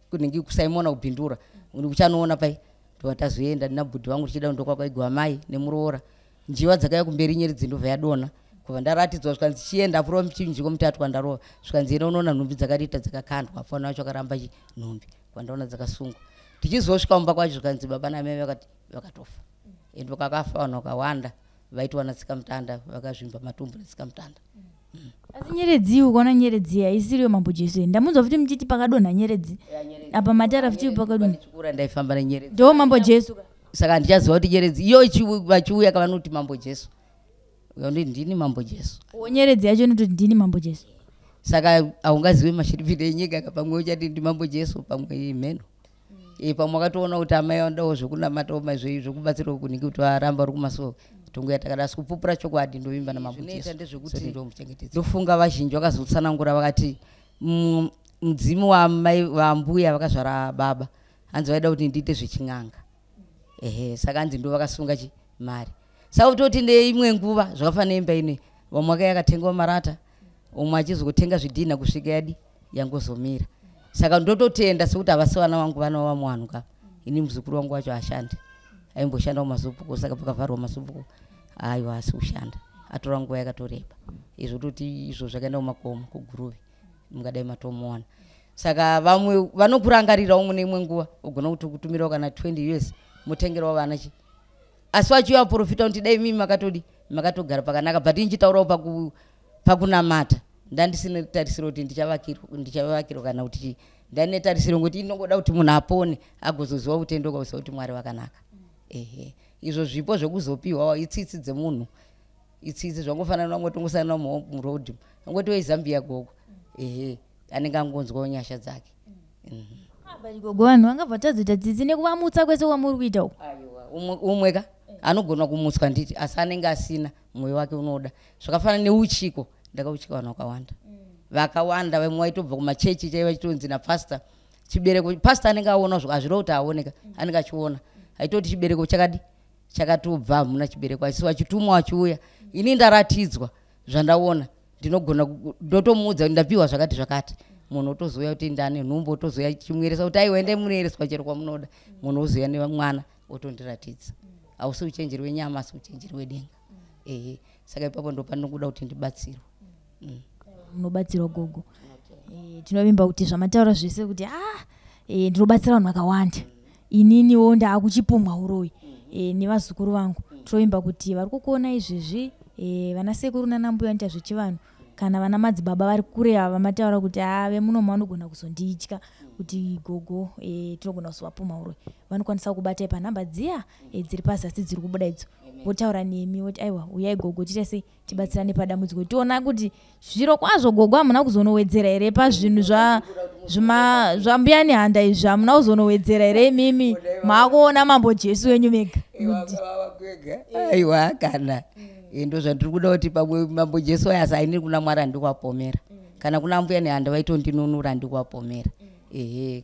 kunenge kuSimona kubhindura uchanoona pai ndovatazoenda ndinabhudhi vangu tichida ndokwaigwa mai nemuroora njiva dzakauya kumberi nyeredzi ndobva yadonha kubva ndaratidzwa zvikanzi chienda apuro muchinjiko mutatu kwandarova zvikanzi ena unoona nhumbi dzakariita dzakakandwa apana vacho akaramba nhumbi kwandaona dzakasungwa tichizosvika mumba kwacho zvikanzi baba namai vakatofa endo kakafa vanhu vakawanda vaitwa natsikamutanda vakazvimba matumbu natsikamutanda asi nyeredzi ukaona nyeredzi haisiriyo mambo Jesu ndamunzwa futi muchiti pakadonha nyeredzi apa matara futi pakadonha chikura ndaifamba nenyeredzi ndo mambo Jesu saka ndichaziva kuti nyeredzi iyo vachiuya kavanoti mambo Jesu undi ndini mambo Jesu nyeredzi yacho inototi ndini mambo Jesu saka haungazive mashiripiro enyika pamwe uchati ndi mambo Jesu pamwe imheno pamwe wakatoona kuti amai andawo zvekunamatawo zvekubatsirawo kunenge kuti aramba uri kumasoro tongo yatakada asi kupupura chokwadi ndovimba namambo Jesu ndezvekuti ndofunga vazhinji vakazotsanangura vakati mudzimu wambuya vakazvara baba hanzi vaida kuti ndiite zvechin'anga saka hanzi ndo vakasunga mari saka kutoti neimwe nguva zvakafanira imba ine vamwe vakaya yakatengwa marata umwe achizotenga zvidhina kusvika yadi yangozomira. Saka ndototenda sekuti havasi vana vangu vana vamuhanuka. Ini muzukuru wangu wacho ashandi. Aimboshanda mumazupuko saka pakavharwa mazupuko. Aiwa asi kushanda. Atora nguva yakatoreba. Izvo toti izvo zvakaenda kumakomo kuguruve. Mungadai matomuona. Saka vamwe vanokurangarira umwe neimwe nguva ugona kuti kutumirawo kana 20 years mutengerawo vana chi. Asi vachiuya profita kuti dai mimi makatogara pakanaka but inchitaurawo pakunamata. Ndandisine tarisiro kuti ndichavakirwa kana kuti ndane tarisiro kuti inongoda kuti munhu apone agozoziva utendo kausa kuti Mwari wakanaka. Izvo zvipo zvekuzopiwa itsitsi dzemunhu. Itsitsi zvangofanana namwe tongosana muroad. Ngoti weZambia gogo. Anenge angonzwa nyasha dzake. Bali gogo vanhu vangabva tazoita tsitsi nekuvamutsa kwese kwamuri kuita uko. Aiwa umweka anogona kumutswa nditi asi anenge asina mwoyo wake unoda. Zvakafanana neuchiko. Ndakauchika vanhu vakawanda. Vakawanda vamwe vaitobva kumachechi chaiva vachitonzi napastor. Chibereko pastor anenge aona zvazviro kuti aoneka anenge achiona. Aitoti chibereko chakatobva muna chibereko asi wachitumwa wachiuya. Ini ndaratidzwa zvandaona. Ndinogona ndotomuudza ndapiwa zvakati. Munhu otozoya kuti ndane nhumbu otozoya chimweresa kuti aiwa ende munereswa chero kwamunoda. Munhu ozoya nevamwana otondiratidza. Hausi uchenjeri wenyama asi uchenjeri wedenga. Saka ipapo ndo panokuda kuti ndibatsirwe. Munobatsirwa gogo. Tinovimba kuti zvamataura zvese kuti ndinobatsira vanhu vakawanda. Ininiwo ndaakuchipumwa uroyi nevazukuru vangu. Tinovimba kuti vari kukuona izvezvi vana sekuru nanambuya vanoita zvechivanhu kana vana madzibaba vari kure ava mataura kuti vemunoma vanogona kuzonditya kuti gogo tinogona kuzovapumha uroyi. Vanokwanisa kubatai panhamba dziya dziri pazasi dziri kubuda idzo. Votaura nemi voti aiwa uyai gogo tiite sei tibatsirane padambudziko tiona kuti zviro kwazvo gogo hamuna kuzonowedzera here pazvinhu zvambuyani handa izvi hamuna kuzonowedzera here mimi maakuona mambo Jesu wenyu mega. Aiwa kana ndo zvandiri kuda kuti pamwe mambo Jesu aya asainiri kuna Mwari andikwapomera kana kuna mbuya nehanda vaitondinunura andikuwapomera.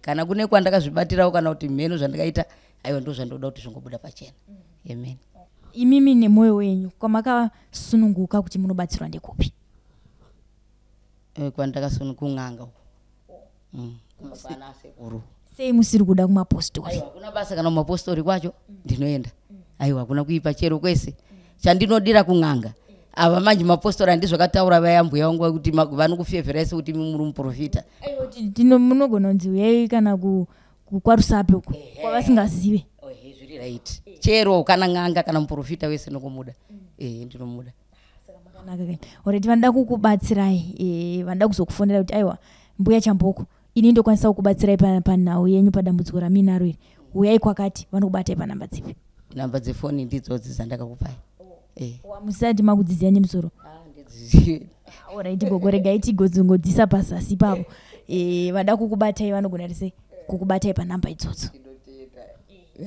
Kana kune kwandakazvibatirawo kana kuti mheno zvandakaita aiwa ndo zvandoda kuti zvingobuda pachena. Amen. Imimi nemwoyo wenyu kwamakasununguka kuti munobatsirwa ndekupi? Kwandakasununguka kung'anga uko. Kumabana sekuru. Sei musiri kuda kumapostori? Aiwa kuna basa kana kumapostori kwacho ndinoenda. Aiwa kuna kuipa chero kwese. Chandinodira kung'anga. Ava manje mapostori andizvakataura vayambuya vangu kuti vanokufevheraisa kuti muri muprofita. Aiwa munogona kunzi uyai kana kwaRusape uko kwavasingazive. Zviri right. Chero kana ng'anga kana muprofita wese nokumuda. Ndinomuda. Saka makanaka kai. Already vanoda kukubatsirai vanoda kuzokufonera kuti aiwa mbuya Chamboko ini ndokwanisa kukubatsirai panhau yenyu padambudziko raminaro iri. Uyai kwakati vanokubatai panhamba dzipi? Namba dzefoni ndidzodzi dzandakakupai. Wamusati makudzidzia nemusoro? Ndidzizive. Alright gogo regai tigodzingodzisa pazasi papo. Vada kukubatai vanogona sei kukubatai panhamba idzodzo.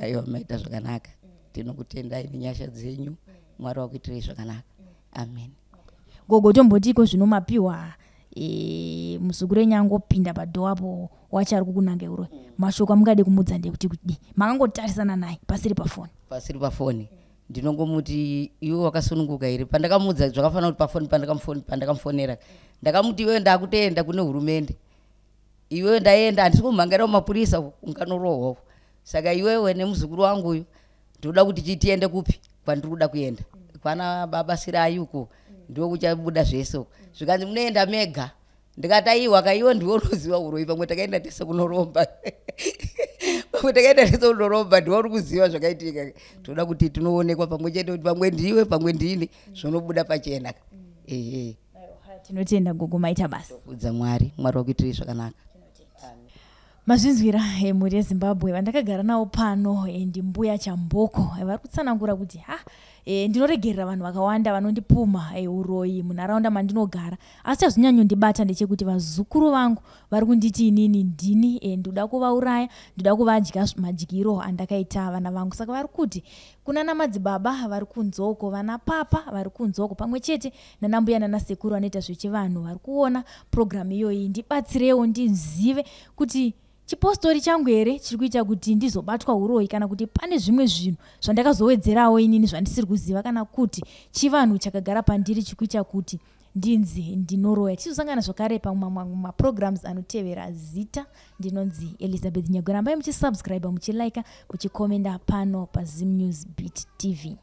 Aiwa maita zvakanaka. Tinokutendai nenyasha dzenyu. Mwari wakuitirei zvakanaka. Amen. Gogo tombotiko zvinomapiwa muzukuru wenyu angopinda padhoapo wachari kukunange uroyi. Mashoko amungade kumudza ndekuti kuti makangotarisana naye pasiri pafoni. Pasiri pafoni. Ndinongomuti iwe wakasununguka here pandakamudza zvakafanana kuti pafoni pandakamufonera ndakamuti iwe ndakutenda kune hurumende iwe ndaenda handisi kumhangara mumapurisa unganorohwa. Saka iwewe nemuzukuru wangu uyu ndoda kuti tiende kupi kwandiri kuda kuenda kwana baba Sirai uko ndo kuchabuda zvese zvikanzi munoenda mega ndikataiwa kaiwe ndiwe unoziva uroyi pamwe takaenda tese kunoromba pamwe takaenda tese kunoromba ndiwe uri kuziva zvakaitika. Toda kuti tinoonekwa pamwe chete kuti pamwe ndiwe pamwe ndini zvinobuda pachena. Tinotenda gogo maita basa. Udza Mwari wakuitirei zvakanaka. Mazvinzwira mhuri yeZimbabwe vandakagara nawo pano ndimbuya Chamboko vari kutsanangura kuti ndinoregerera vanhu vakawanda vanondipumha uroyi munharaunda mandinogara asi chazvinyanyondibata ndechekuti vazukuru vangu vari kunditi inini ndini ndoda kuvauraya ndoda kuvadya madyiro andakaita vana vangu. Saka vari kuti kuna namadzibaba vari kunzoko vana papa vari kunzoko pamwe chete nanambuya nanasekuru vanoita zvechivanhu vari kuona programu iyoyi ndibatsirewo ndizive kuti chipostori changu here chiri kuita kuti ndizobatwa uroyi kana kuti pane zvimwe zvinhu zvandakazowedzerawo inini zvandisiri kuziva kana kuti chivanhu chakagara pandiri chiri kuita kuti ndinzi ndinoroya tichizosangana zvakare pamaprograms anotevera Zita. Ndinonzi Elizabeth Nyagura. Rambai muchisubscribe, muchilike, muchikomenda pano paZim News Beat TV.